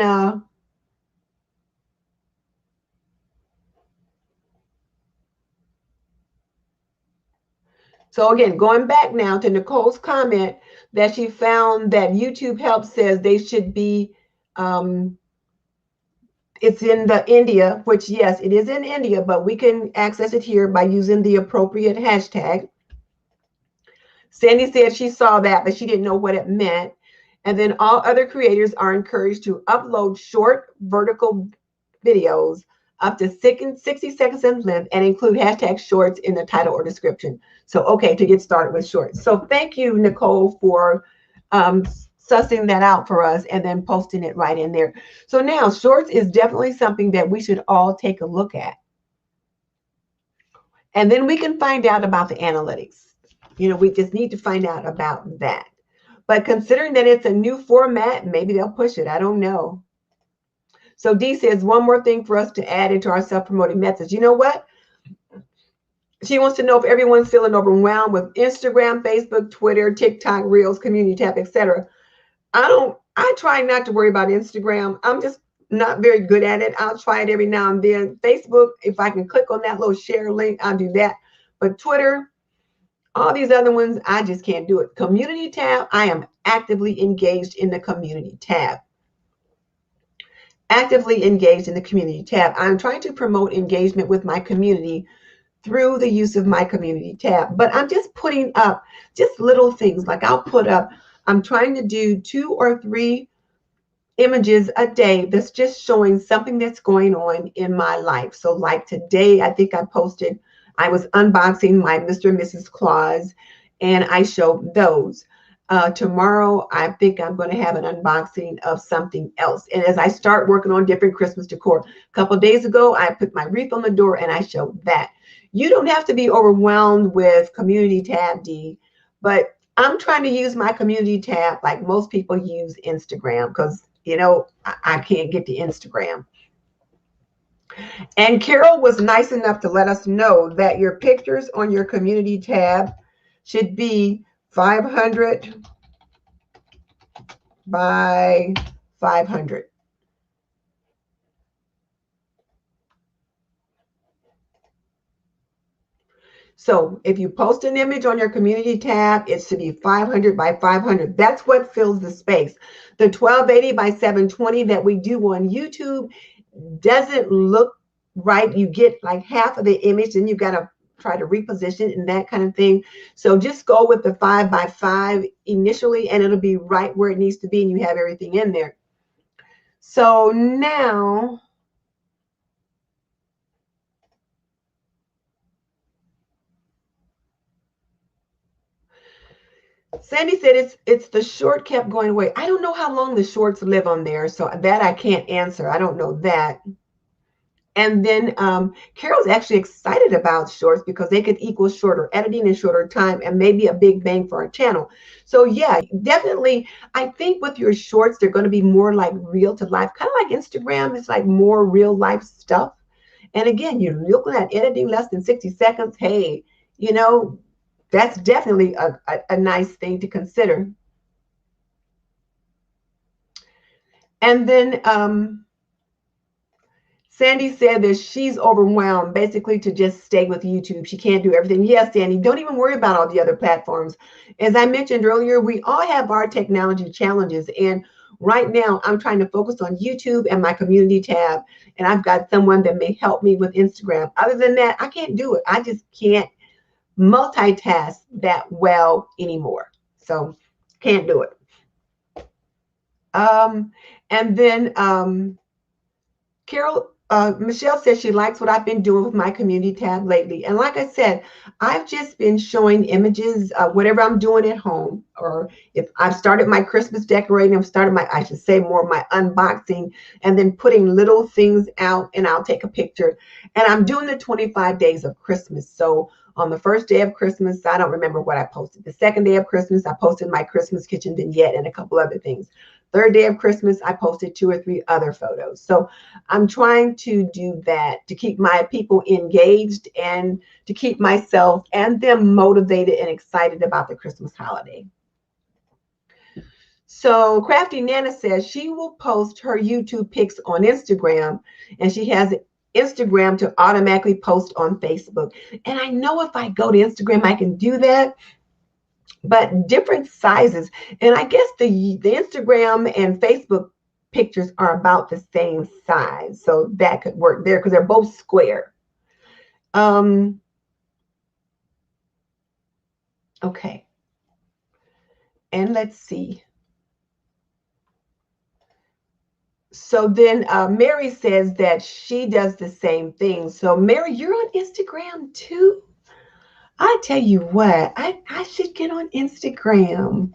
A: so again, going back now to Nicole's comment that she found that YouTube Help says they should be, it's in the India, which yes, it is in India, but we can access it here by using the appropriate hashtag. Sandy said she saw that, but she didn't know what it meant. And then all other creators are encouraged to upload short vertical videos up to 60 seconds in length and include hashtag shorts in the title or description. So, okay, to get started with shorts. So thank you, Nicole, for sussing that out for us and then posting it right in there. So now shorts is definitely something that we should all take a look at. And then we can find out about the analytics. We just need to find out about that. But considering that it's a new format, maybe they'll push it. I don't know. So Dee says, one more thing for us to add into our self-promoting methods. You know what? She wants to know if everyone's feeling overwhelmed with Instagram, Facebook, Twitter, TikTok, Reels, Community Tab, etc. I try not to worry about Instagram. I'm just not very good at it. I'll try it every now and then. Facebook, if I can click on that little share link, I'll do that. But Twitter, all these other ones, I just can't do it. Community tab, I am actively engaged in the community tab. Actively engaged in the community tab. I'm trying to promote engagement with my community through the use of my community tab. But I'm just putting up just little things. Like I'll put up, I'm trying to do 2 or 3 images a day that's just showing something that's going on in my life. So like today, I think I posted, I was unboxing my Mr. and Mrs. Claus, and I showed those. Tomorrow, I think I'm going to have an unboxing of something else. And as I start working on different Christmas decor, a couple of days ago, I put my wreath on the door and I showed that. You don't have to be overwhelmed with community tab, D, but I'm trying to use my community tab like most people use Instagram because, I can't get to Instagram. And Carol was nice enough to let us know that your pictures on your community tab should be 500 by 500. So if you post an image on your community tab, it should be 500 by 500. That's what fills the space. The 1280 by 720 that we do on YouTube doesn't look right. You get like half of the image and you got to try to reposition and that kind of thing. So just go with the 5 by 5 initially and it'll be right where it needs to be and you have everything in there. So now, Sandy said it's the short kept going away. I don't know how long the shorts live on there, so that I can't answer. I don't know that. And then Carol's actually excited about shorts because they could equal shorter editing and shorter time and maybe a big bang for our channel. So yeah, definitely. I think with your shorts, they're going to be more like real to life, kind of like Instagram. It's like more real life stuff. And again, you're looking at editing less than 60 seconds. Hey, that's definitely a nice thing to consider. And then Sandy said that she's overwhelmed basically to just stay with YouTube. She can't do everything. Yes, Sandy, don't even worry about all the other platforms. As I mentioned earlier, we all have our technology challenges. And right now, I'm trying to focus on YouTube and my community tab. And I've got someone that may help me with Instagram. Other than that, I can't do it. I just can't multitask that well anymore. So can't do it. And then Michelle says she likes what I've been doing with my community tab lately. And like I said, I've just been showing images of whatever I'm doing at home, or if I've started my Christmas decorating, I've started my, I should say more my unboxing, and then putting little things out, and I'll take a picture. And I'm doing the 25 days of Christmas. So on the first day of Christmas, I don't remember what I posted. The second day of Christmas, I posted my Christmas kitchen vignette and a couple other things. Third day of Christmas, I posted 2 or 3 other photos. So I'm trying to do that to keep my people engaged and to keep myself and them motivated and excited about the Christmas holiday. So Crafty Nana says she will post her YouTube pics on Instagram, and she has Instagram to automatically post on Facebook. And I know if I go to Instagram, I can do that, but different sizes. And I guess the Instagram and Facebook pictures are about the same size. So that could work there because they're both square. Okay. And let's see. So then Mary says that she does the same thing. So Mary, you're on Instagram too? I tell you what, I should get on Instagram.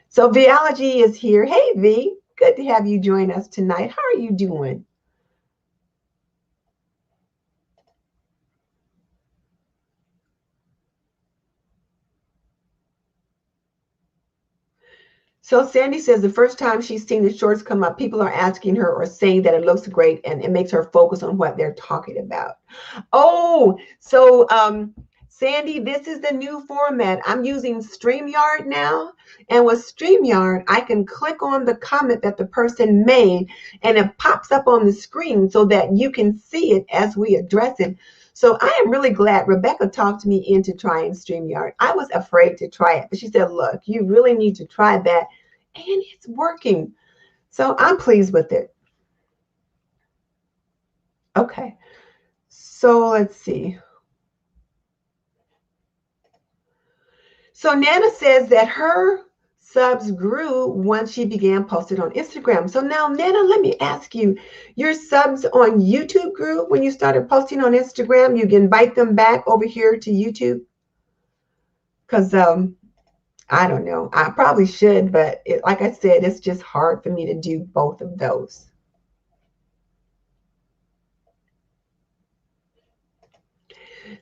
A: So Veeology is here. Hey, V, good to have you join us tonight. How are you doing? So Sandy says the first time she's seen the shorts come up, people are asking her or saying that it looks great, and it makes her focus on what they're talking about. Oh, so Sandy, this is the new format. I'm using StreamYard now. And with StreamYard, I can click on the comment that the person made, and it pops up on the screen so that you can see it as we address it. So I am really glad Rebecca talked me into trying StreamYard. I was afraid to try it, but she said, look, you really need to try that. And it's working. So I'm pleased with it. Okay. So let's see. So Nana says that her subs grew once she began posting on Instagram. So now, Nana, let me ask you, your subs on YouTube grew when you started posting on Instagram? You can invite them back over here to YouTube? Because I don't know. I probably should, but like I said, it's just hard for me to do both of those.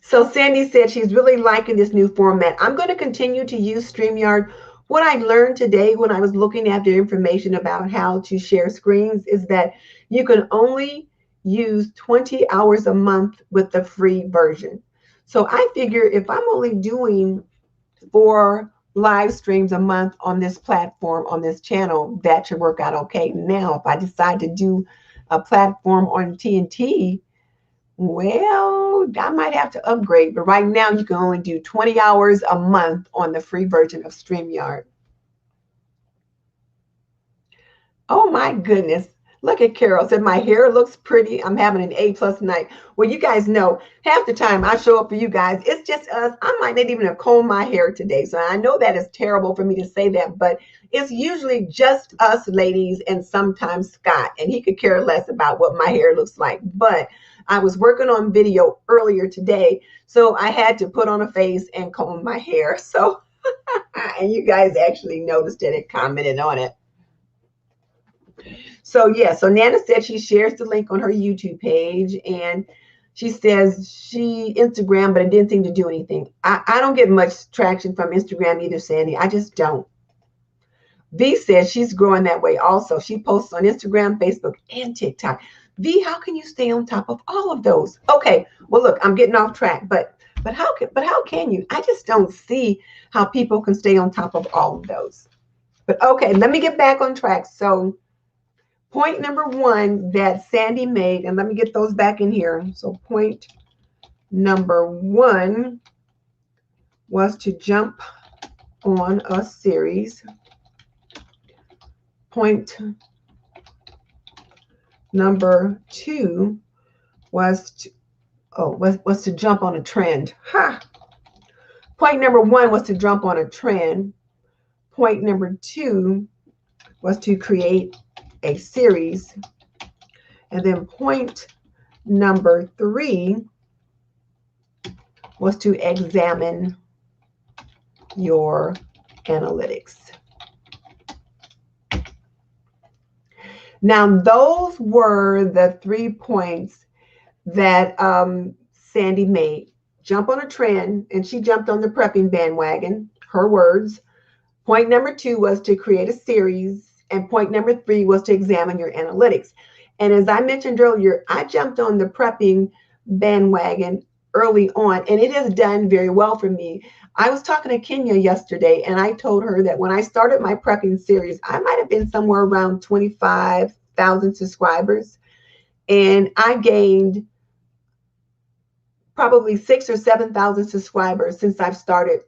A: So Sandy said she's really liking this new format. I'm going to continue to use StreamYard. What I learned today when I was looking at the information about how to share screens is that you can only use 20 hours a month with the free version. So I figure if I'm only doing 4 live streams a month on this platform, on this channel, that should work out okay. Now, if I decide to do a platform on TNT, well, I might have to upgrade, but right now you can only do 20 hours a month on the free version of StreamYard. Oh my goodness. Look at Carol said, my hair looks pretty. I'm having an A+ night. Well, you guys know half the time I show up for you guys, it's just us. I might not even have combed my hair today. So I know that is terrible for me to say that, but it's usually just us ladies and sometimes Scott, and he could care less about what my hair looks like. But I was working on video earlier today, so I had to put on a face and comb my hair. So, and you guys actually noticed it and commented on it. So yeah, so Nana said she shares the link on her YouTube page, and she says she Instagram, but it didn't seem to do anything. I don't get much traction from Instagram either, Sandy. I just don't. V says she's growing that way also. She posts on Instagram, Facebook, and TikTok. V, how can you stay on top of all of those? Okay, well look, I'm getting off track, but how can you? I just don't see how people can stay on top of all of those. But okay, let me get back on track. So point number one that Sandy made, and let me get those back in here. So point number one was to jump on a series. Point number two was to jump on a trend. Ha! Point number one was to jump on a trend. Point number two was to create a series. And then point number three was to examine your analytics. Now, those were the 3 points that Sandy made. Jump on a trend, and she jumped on the prepping bandwagon, her words. Point number two was to create a series, and point number three was to examine your analytics. And as I mentioned earlier, I jumped on the prepping bandwagon early on, and it has done very well for me. I was talking to Kenya yesterday, and I told her that when I started my prepping series, I might have been somewhere around 25,000 subscribers, and I gained probably 6,000 or 7,000 subscribers since I've started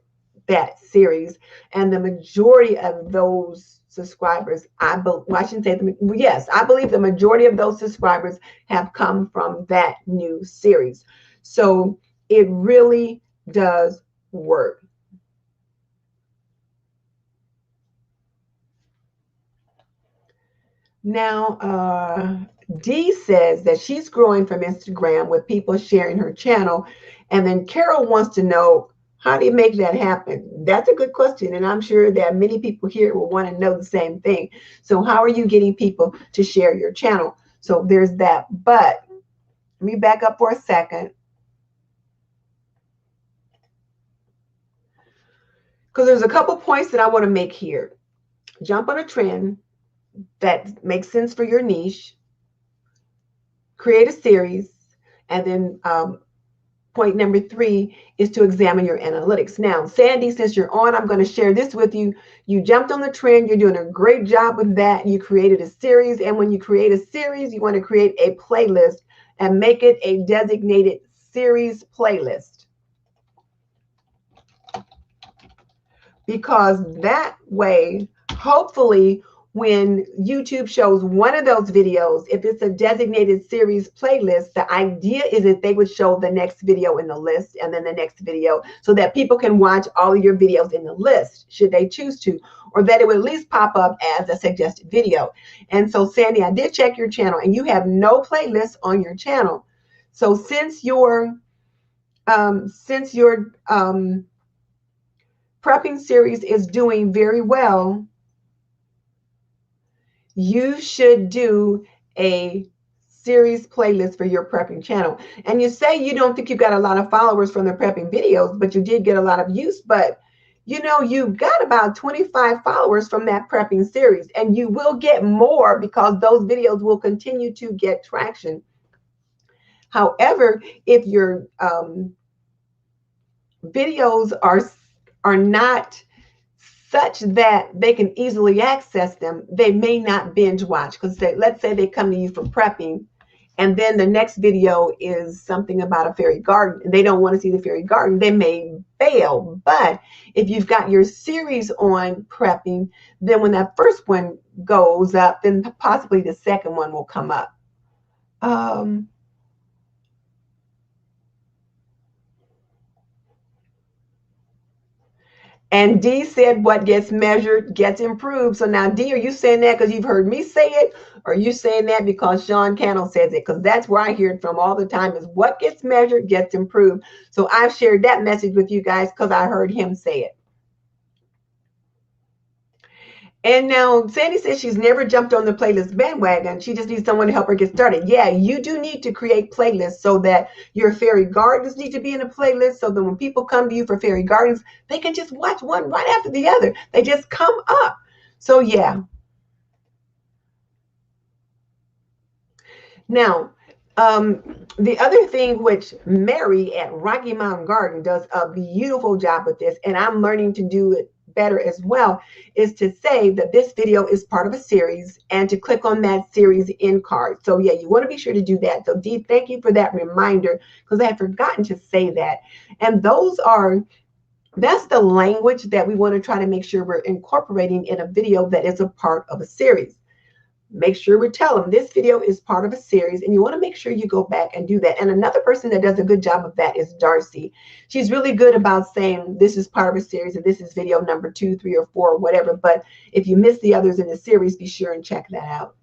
A: that series. And the majority of those subscribers, I believe the majority of those subscribers have come from that new series. So it really does work. Now, Dee says that she's growing from Instagram with people sharing her channel. And then Carol wants to know, how do you make that happen? That's a good question. And I'm sure that many people here will want to know the same thing. So how are you getting people to share your channel? So there's that. But let me back up for a second, because there's a couple points that I want to make here. Jump on a trend that makes sense for your niche, create a series, and then point number three is to examine your analytics. Now, Sandy, since you're on, I'm going to share this with you. You jumped on the trend. You're doing a great job with that. You created a series, and when you create a series, you want to create a playlist and make it a designated series playlist, because that way, hopefully, when YouTube shows one of those videos, if it's a designated series playlist, the idea is that they would show the next video in the list and then the next video, so that people can watch all of your videos in the list, should they choose to, or that it would at least pop up as a suggested video. And so, Sandy, I did check your channel, and you have no playlist on your channel. So since your prepping series is doing very well, you should do a series playlist for your prepping channel. And you say you don't think you got a lot of followers from the prepping videos, but you did get a lot of views. But you know, you got about 25 followers from that prepping series, and you will get more because those videos will continue to get traction. However, if your videos are not such that they can easily access them, they may not binge watch, because let's say they come to you for prepping, and then the next video is something about a fairy garden, and they don't want to see the fairy garden, they may bail. But if you've got your series on prepping, then when that first one goes up, then possibly the second one will come up. And Dee said, what gets measured gets improved. So now, Dee, are you saying that because you've heard me say it? Or are you saying that because Sean Cannell says it? Because that's where I hear it from all the time, is what gets measured gets improved. So I've shared that message with you guys because I heard him say it. And now Sandy says she's never jumped on the playlist bandwagon. She just needs someone to help her get started. Yeah, you do need to create playlists, so that your fairy gardens need to be in a playlist, so that when people come to you for fairy gardens, they can just watch one right after the other. They just come up. So yeah. Now, the other thing, which Mary at Rocky Mountain Garden does a beautiful job with this, and I'm learning to do it better as well is to say that this video is part of a series and to click on that series end card. So yeah, you want to be sure to do that. So Dee, thank you for that reminder, because I had forgotten to say that. And that's the language that we want to try to make sure we're incorporating in a video that is a part of a series. Make sure we tell them this video is part of a series, and you want to make sure you go back and do that. And another person that does a good job of that is Darcy. She's really good about saying this is part of a series and this is video number 2, 3, or 4, or whatever. But if you miss the others in the series, be sure and check that out.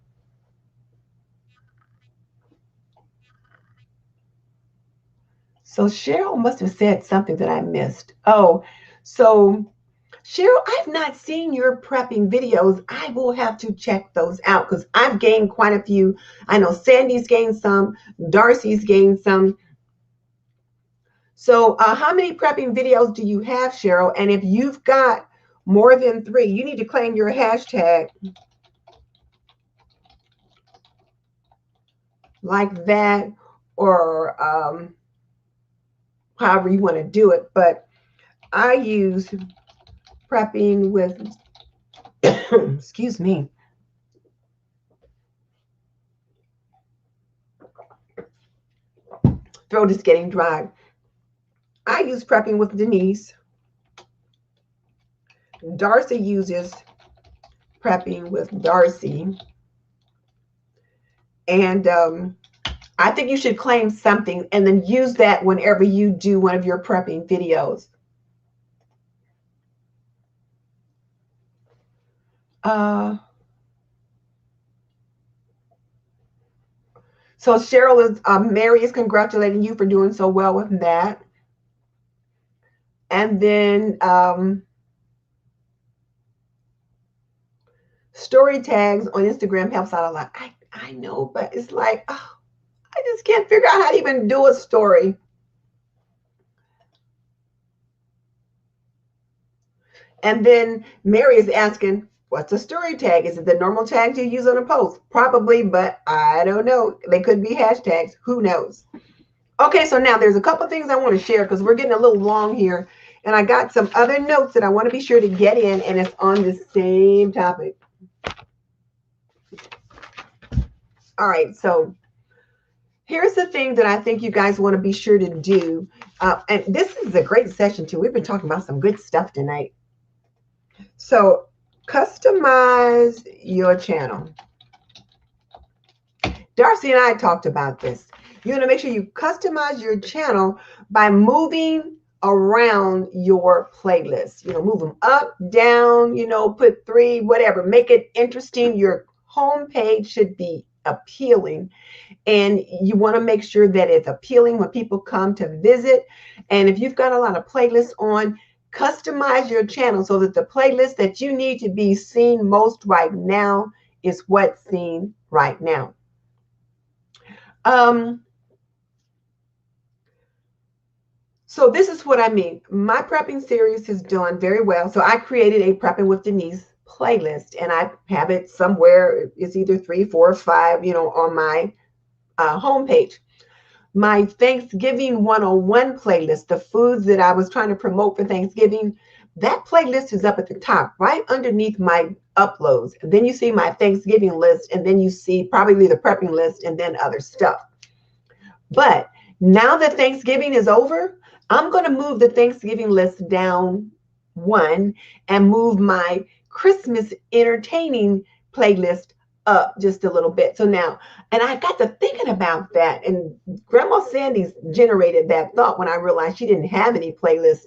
A: So Cheryl must have said something that I missed. Oh, so Cheryl, I've not seen your prepping videos. I will have to check those out because I've gained quite a few. I know Sandy's gained some, Darcy's gained some. So how many prepping videos do you have, Cheryl? And if you've got more than 3, you need to claim your hashtag like that, or however you want to do it. But I use prepping with, excuse me. Throat is getting dry. I use prepping with Denise. Darcy uses prepping with Darcy. And I think you should claim something and then use that whenever you do one of your prepping videos. So Cheryl is, Mary is congratulating you for doing so well with that. And then story tags on Instagram helps out a lot. I know, but it's like, oh, I just can't figure out how to even do a story. And then Mary is asking, what's a story tag? Is it the normal tags you use on a post? Probably, but I don't know. They could be hashtags. Who knows? Okay, so now there's a couple things I want to share because we're getting a little long here. And I got some other notes that I want to be sure to get in, and it's on the same topic. All right, so here's the thing that I think you guys want to be sure to do. And this is a great session, too. We've been talking about some good stuff tonight. So customize your channel. Darcy and I talked about this. You want to make sure you customize your channel by moving around your playlist. You know, move them up, down, you know, put 3, whatever. Make it interesting. Your home page should be appealing. And you want to make sure that it's appealing when people come to visit. And if you've got a lot of playlists on, customize your channel so that the playlist that you need to be seen most right now is what's seen right now. So this is what I mean. My prepping series has done very well. So I created a Prepping with Denise playlist, and I have it somewhere. It's either 3, 4, or 5, you know, on my homepage. My Thanksgiving 101 playlist, the foods that I was trying to promote for Thanksgiving, that playlist is up at the top, right underneath my uploads. And then you see my Thanksgiving list, and then you see probably the prepping list and then other stuff. But now that Thanksgiving is over, I'm going to move the Thanksgiving list down 1 and move my Christmas entertaining playlist up just a little bit. So now, and I got to thinking about that, and Grandma Sandy's generated that thought when I realized she didn't have any playlists.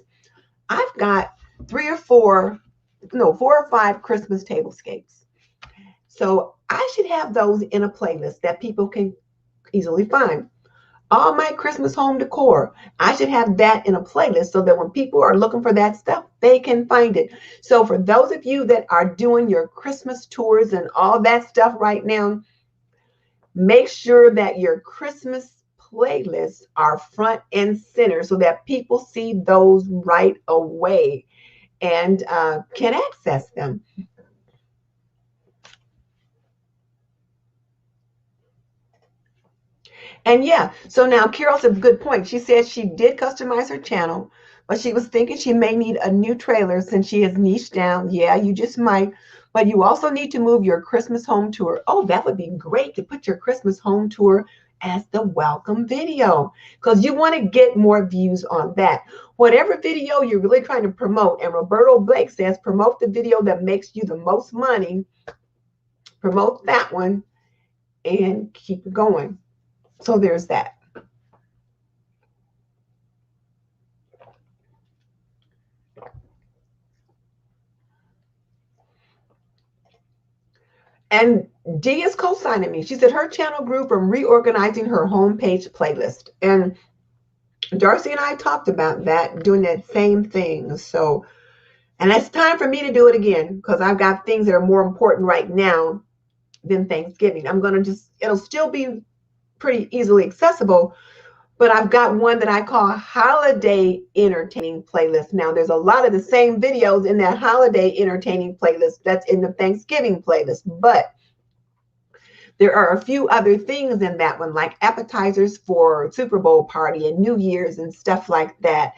A: I've got 4 or 5 Christmas tablescapes. So I should have those in a playlist that people can easily find. All my Christmas home decor, I should have that in a playlist so that when people are looking for that stuff, they can find it. So for those of you that are doing your Christmas tours and all that stuff right now, make sure that your Christmas playlists are front and center so that people see those right away and can access them. And yeah, so now Carol said a good point. She said she did customize her channel, But she was thinking she may need a new trailer since she has niched down. Yeah, you just might. But you also need to move your Christmas home tour. Oh, that would be great to put your Christmas home tour as the welcome video because you want to get more views on that. Whatever video you're really trying to promote, and Roberto Blake says promote the video that makes you the most money, promote that one and keep it going. So there's that. And Dee is co-signing me. She said her channel grew from reorganizing her homepage playlist. And Darcy and I talked about that, doing that same thing. So, and it's time for me to do it again because I've got things that are more important right now than Thanksgiving. I'm going to just, it'll still be pretty easily accessible, but I've got one that I call Holiday Entertaining Playlist. Now, there's a lot of the same videos in that Holiday Entertaining Playlist that's in the Thanksgiving playlist, but there are a few other things in that one, like appetizers for Super Bowl party and New Year's and stuff like that.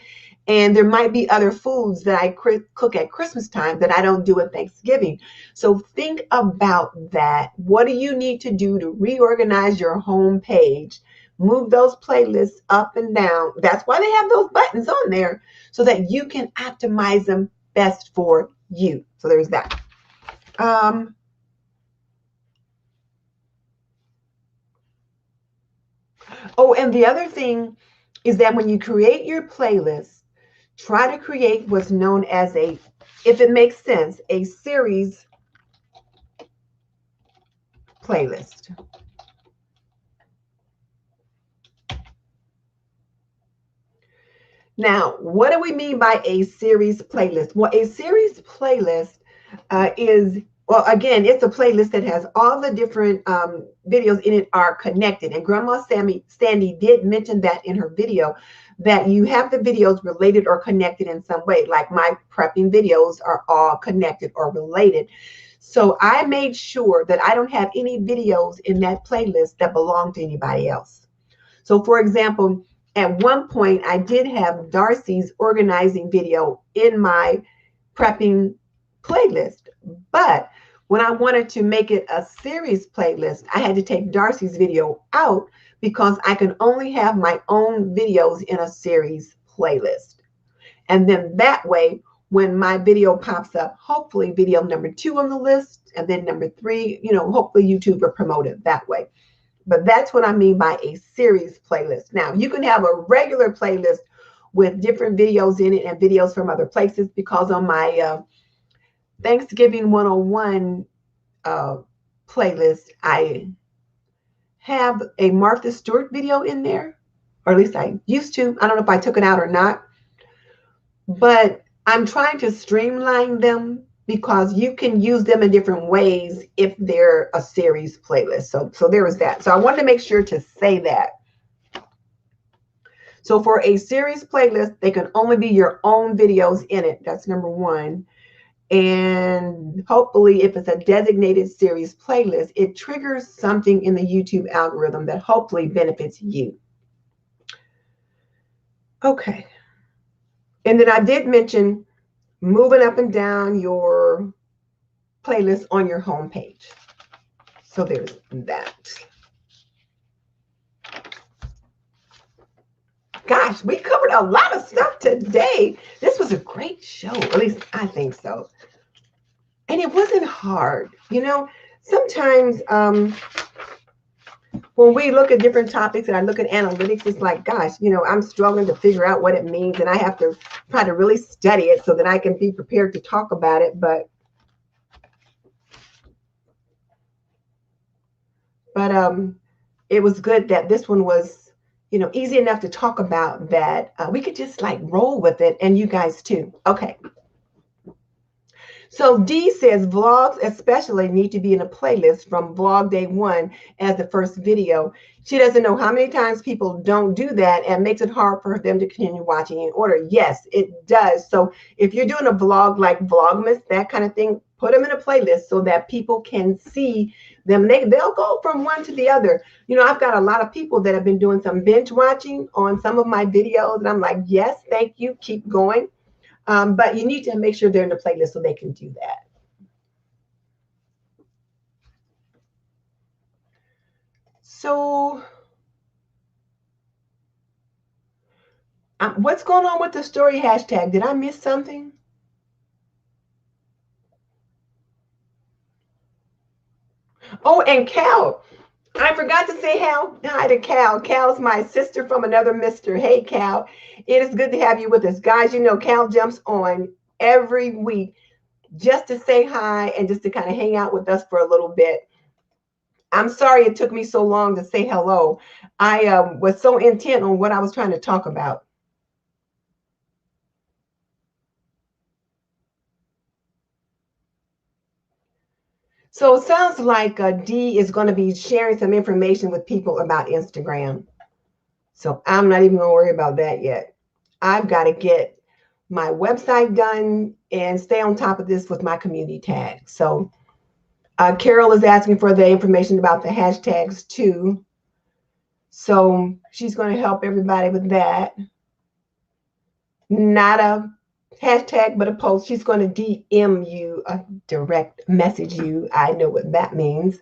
A: And there might be other foods that I cook at Christmas time that I don't do at Thanksgiving. So think about that. What do you need to do to reorganize your home page? Move those playlists up and down. That's why they have those buttons on there so that you can optimize them best for you. So there's that. Oh, and the other thing is that when you create your playlist, try to create what's known as a, if it makes sense, a series playlist. Now, what do we mean by a series playlist? Well, a series playlist is, well, again, it's a playlist that has all the different videos in it are connected. And Grandma Sandy did mention that in her video, that you have the videos related or connected in some way, like my prepping videos are all connected or related. So I made sure that I don't have any videos in that playlist that belong to anybody else. So for example, at one point I did have Darcy's organizing video in my prepping playlist, but when I wanted to make it a series playlist, I had to take Darcy's video out because I can only have my own videos in a series playlist. And then that way, when my video pops up, hopefully video number 2 on the list, and then number 3, hopefully YouTube will promote it that way. But that's what I mean by a series playlist. Now, you can have a regular playlist with different videos in it and videos from other places, because on my Thanksgiving 101 playlist, I have a Martha Stewart video in there, or at least I used to. I don't know if I took it out or not, but I'm trying to streamline them because you can use them in different ways if they're a series playlist. So there is that. So I wanted to make sure to say that. So for a series playlist, they can only be your own videos in it. That's number 1. And hopefully, if it's a designated series playlist, it triggers something in the YouTube algorithm that hopefully benefits you. Okay. And then I did mention moving up and down your playlist on your home page. So there's that. Gosh, we covered a lot of stuff today. This was a great show. At least I think so. And it wasn't hard. Sometimes when we look at different topics and I look at analytics, it's like, gosh, I'm struggling to figure out what it means. And I have to try to really study it so that I can be prepared to talk about it. But it was good that this one was, easy enough to talk about, that we could just like roll with it, and you guys too. Okay. So Dee says vlogs especially need to be in a playlist from vlog day 1 as the first video. She doesn't know how many times people don't do that and makes it hard for them to continue watching in order. Yes, it does. So if you're doing a vlog like Vlogmas, that kind of thing, put them in a playlist so that people can see them. They'll go from one to the other. You know, I've got a lot of people that have been doing some binge watching on some of my videos, and I'm like, yes, thank you, keep going. But you need to make sure they're in the playlist so they can do that. So what's going on with the story hashtag? Did I miss something? Oh, and Cal. I forgot to say hi to Cal. Cal's my sister from another mister. Hey, Cal. It is good to have you with us. Guys, you know, Cal jumps on every week just to say hi and just to kind of hang out with us for a little bit. I'm sorry it took me so long to say hello. I was so intent on what I was trying to talk about. So it sounds like Dee is going to be sharing some information with people about Instagram. So I'm not even going to worry about that yet. I've got to get my website done and stay on top of this with my community tag. So Carol is asking for the information about the hashtags too. So she's going to help everybody with that. Not a hashtag, but a post. She's going to DM you, a direct message you. I know what that means.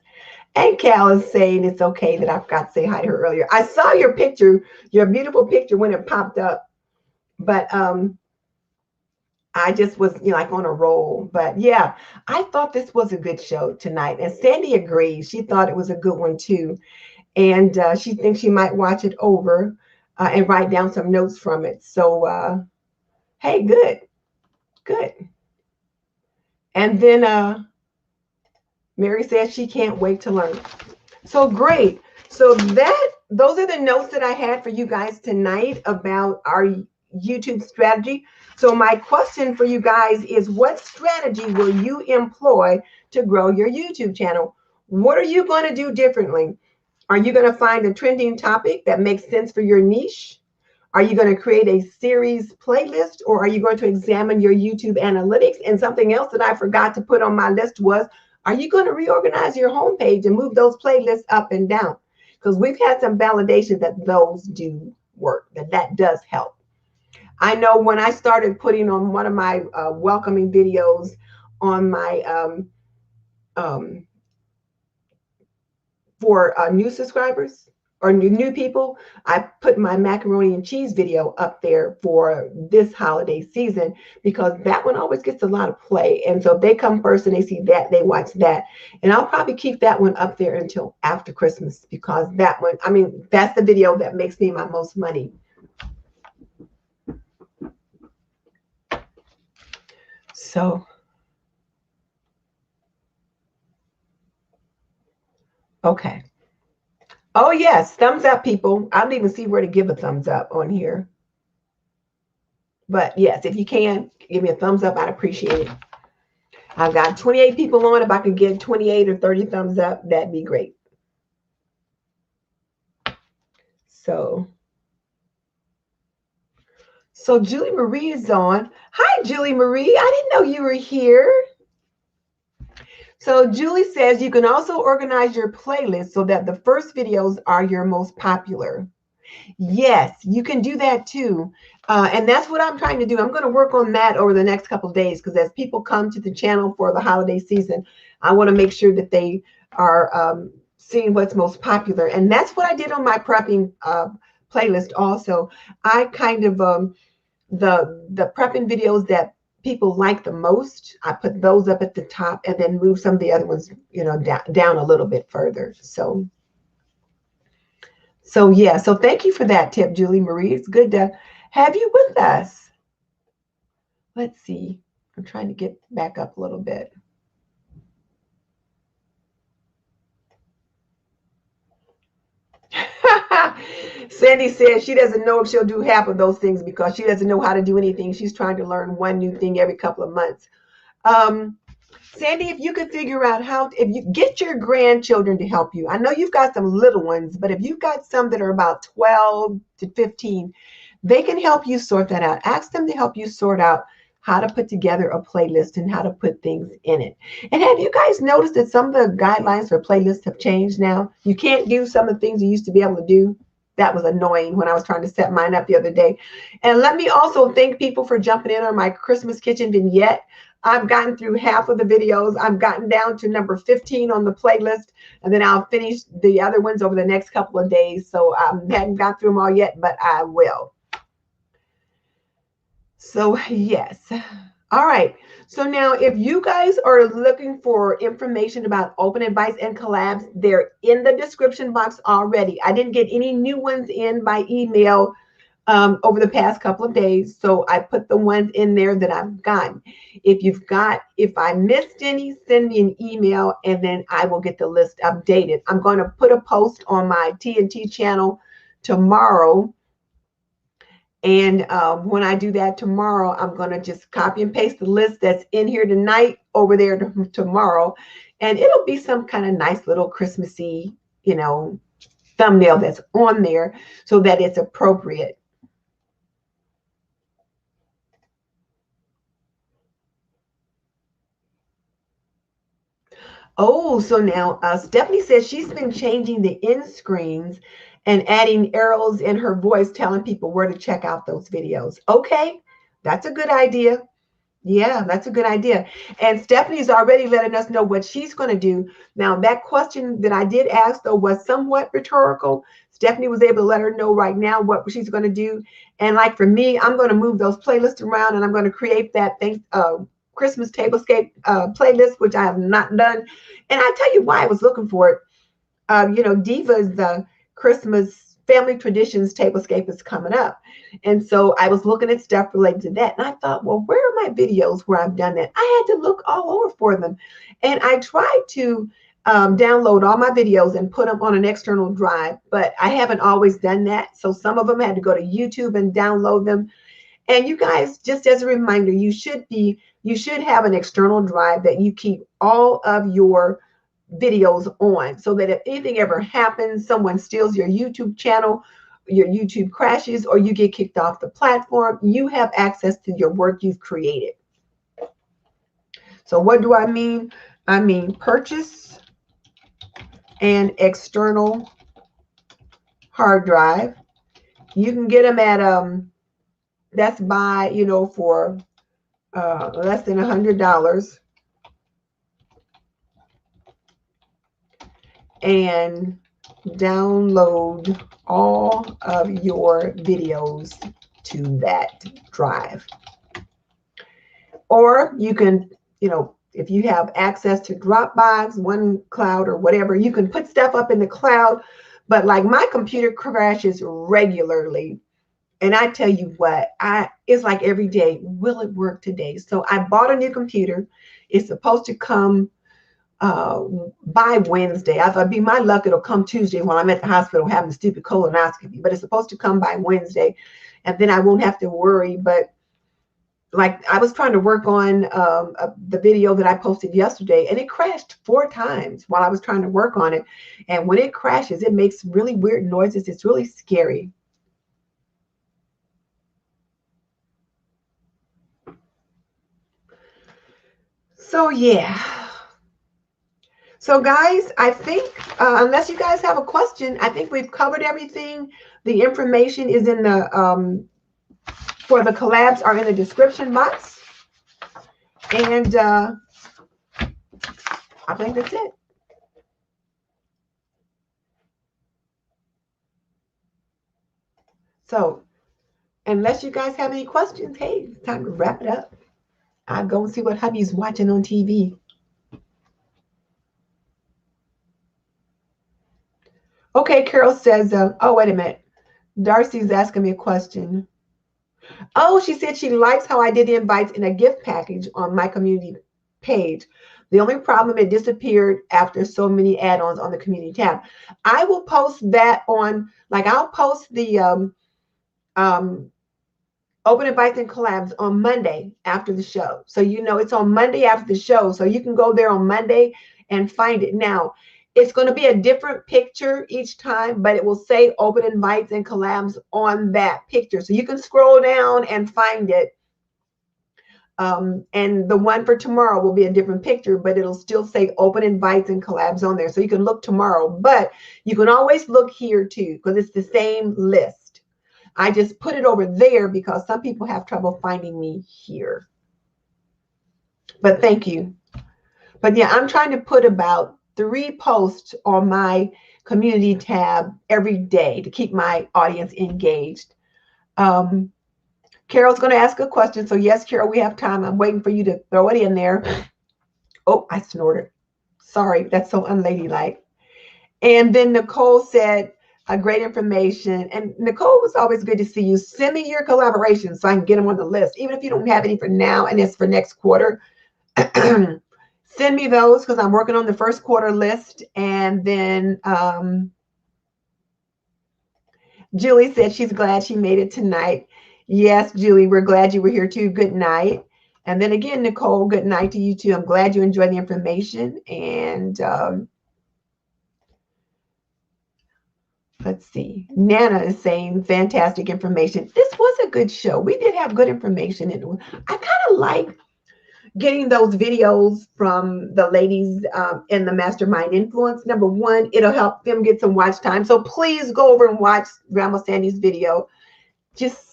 A: And Cal is saying it's okay that I forgot to say hi to her earlier. I saw your picture, your beautiful picture when it popped up. But I just was, you know, like on a roll. But yeah, I thought this was a good show tonight. And Sandy agrees. She thought it was a good one too. And she thinks she might watch it over and write down some notes from it. So, hey, good. Good. And then Mary says she can't wait to learn. So great. So those are the notes that I had for you guys tonight about our YouTube strategy. So my question for you guys is, what strategy will you employ to grow your YouTube channel? What are you going to do differently? Are you going to find a trending topic that makes sense for your niche? Are you going to create a series playlist, or are you going to examine your YouTube analytics? And something else that I forgot to put on my list was, are you going to reorganize your homepage and move those playlists up and down? Because we've had some validation that those do work, that does help. I know when I started putting on one of my welcoming videos on my for new subscribers or new people, I put my macaroni and cheese video up there for this holiday season because that one always gets a lot of play. And so if they come first and they see that, they watch that. And I'll probably keep that one up there until after Christmas, because that one, I mean, that's the video that makes me my most money. So, okay. Oh, yes. Thumbs up, people. I don't even see where to give a thumbs up on here. But yes, if you can, give me a thumbs up. I'd appreciate it. I've got 28 people on. If I could get 28 or 30 thumbs up, that'd be great. So Julie Marie is on. Hi, Julie Marie. I didn't know you were here. So Julie says you can also organize your playlist so that the first videos are your most popular. Yes, you can do that too. And that's what I'm trying to do. I'm going to work on that over the next couple of days, because as people come to the channel for the holiday season, I want to make sure that they are seeing what's most popular. And that's what I did on my prepping playlist also. I kind of, the prepping videos that people like the most, I put those up at the top and then move some of the other ones, you know, down a little bit further. So yeah, so thank you for that tip, Julie Marie. It's good to have you with us. Let's see. I'm trying to get back up a little bit. Sandy says she doesn't know if she'll do half of those things because she doesn't know how to do anything. She's trying to learn one new thing every couple of months. Sandy, if you could figure out if you get your grandchildren to help you. I know you've got some little ones, but if you've got some that are about 12 to 15, they can help you sort that out. Ask them to help you sort out how to put together a playlist and how to put things in it. And have you guys noticed that some of the guidelines for playlists have changed now? You can't do some of the things you used to be able to do. That was annoying when I was trying to set mine up the other day. And let me also thank people for jumping in on my Christmas kitchen vignette. I've gotten through half of the videos. I've gotten down to number 15 on the playlist, and then I'll finish the other ones over the next couple of days. So I haven't got through them all yet, but I will. So yes. All right. So now if you guys are looking for information about open invites and collabs, they're in the description box already. I didn't get any new ones in by email over the past couple of days. So I put the ones in there that I've gotten. If I missed any, send me an email and then I will get the list updated. I'm going to put a post on my TNT channel tomorrow. And when I do that tomorrow, I'm going to just copy and paste the list that's in here tonight over there tomorrow. And it'll be some kind of nice little Christmassy, thumbnail that's on there so that it's appropriate. Oh, so now Stephanie says she's been changing the end screens and adding arrows in her voice, telling people where to check out those videos. Okay, that's a good idea. Yeah, that's a good idea. And Stephanie's already letting us know what she's going to do. Now, that question that I did ask, though, was somewhat rhetorical. Stephanie was able to let her know right now what she's going to do. And like for me, I'm going to move those playlists around and I'm going to create that Christmas tablescape playlist, which I have not done. And I tell you why I was looking for it. Diva's the Christmas family traditions tablescape is coming up. And so I was looking at stuff related to that. And I thought, well, where are my videos where I've done that? I had to look all over for them. And I tried to download all my videos and put them on an external drive, but I haven't always done that. So some of them had to go to YouTube and download them. And you guys, just as a reminder, you should have an external drive that you keep all of your videos on, so that if anything ever happens, someone steals your YouTube channel, your YouTube crashes, or you get kicked off the platform, you have access to your work you've created. So what do I mean? I mean purchase an external hard drive. You can get them at Best Buy, for less than $100. And download all of your videos to that drive. Or you can, if you have access to Dropbox, OneCloud, or whatever, you can put stuff up in the cloud. But like my computer crashes regularly. And I tell you what, it's like every day, will it work today? So I bought a new computer. It's supposed to come by Wednesday. I thought it'd be my luck it'll come Tuesday while I'm at the hospital having a stupid colonoscopy, but it's supposed to come by Wednesday, and then I won't have to worry. But like I was trying to work on the video that I posted yesterday, and it crashed 4 times while I was trying to work on it. And when it crashes, it makes really weird noises. It's really scary. So yeah. So guys, I think unless you guys have a question, I think we've covered everything. The information is in the for the collabs are in the description box. And I think that's it. So unless you guys have any questions, hey, it's time to wrap it up. I'll go and see what hubby's watching on TV. Okay, Carol says, oh, wait a minute. Darcy's asking me a question. Oh, she said she likes how I did the invites in a gift package on my community page. The only problem, it disappeared after so many add-ons on the community tab. I will post that on, like I'll post the open invites and collabs on Monday after the show. So it's on Monday after the show. So you can go there on Monday and find it. Now, it's going to be a different picture each time, but it will say open invites and collabs on that picture. So you can scroll down and find it. And the one for tomorrow will be a different picture, but it'll still say open invites and collabs on there. So you can look tomorrow, but you can always look here too, because it's the same list. I just put it over there because some people have trouble finding me here. But thank you. But yeah, I'm trying to put about 3 posts on my community tab every day to keep my audience engaged. Carol's going to ask a question. So yes, Carol, we have time. I'm waiting for you to throw it in there. Oh, I snorted. Sorry, that's so unladylike. And then Nicole said, great information. And Nicole, was always good to see you. Send me your collaborations so I can get them on the list. Even if you don't have any for now and it's for next quarter, send me those because I'm working on the first quarter list. And then Julie said she's glad she made it tonight. Yes, Julie, we're glad you were here too. Good night. And then again, Nicole, good night to you too. I'm glad you enjoyed the information. And let's see. Nana is saying fantastic information. This was a good show. We did have good information. I kind of like getting those videos from the ladies in the Mastermind Influence. Number one, it'll help them get some watch time. So please go over and watch Grandma Sandy's video. Just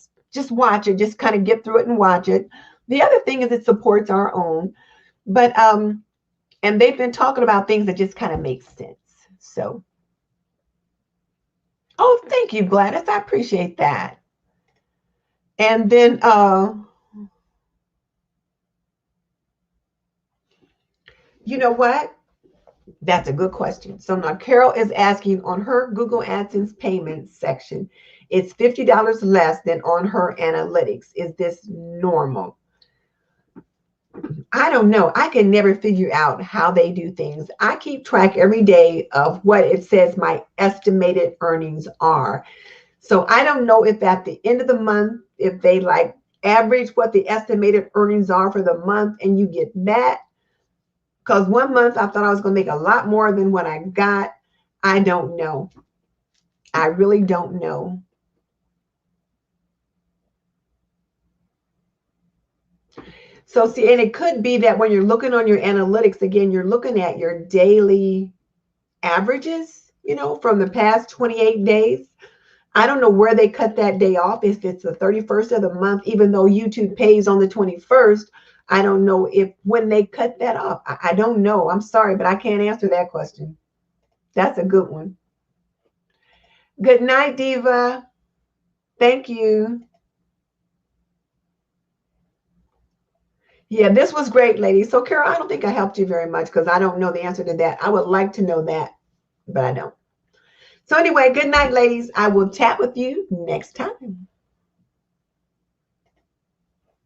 A: watch it. Just kind of get through it and watch it. The other thing is it supports our own. But and they've been talking about things that just kind of make sense. So, oh, thank you, Gladys. I appreciate that. And then you know what? That's a good question. So now Carol is asking on her Google AdSense payments section, it's $50 less than on her analytics. Is this normal? I don't know. I can never figure out how they do things. I keep track every day of what it says my estimated earnings are. So I don't know if at the end of the month, if they like average what the estimated earnings are for the month and you get that. Because one month I thought I was going to make a lot more than what I got. I don't know. I really don't know. So see, and it could be that when you're looking on your analytics, again, you're looking at your daily averages, from the past 28 days. I don't know where they cut that day off. If it's the 31st of the month, even though YouTube pays on the 21st, I don't know when they cut that off. I don't know. I'm sorry, but I can't answer that question. That's a good one. Good night, Diva. Thank you. Yeah, this was great, ladies. So, Carol, I don't think I helped you very much because I don't know the answer to that. I would like to know that, but I don't. So anyway, good night, ladies. I will chat with you next time.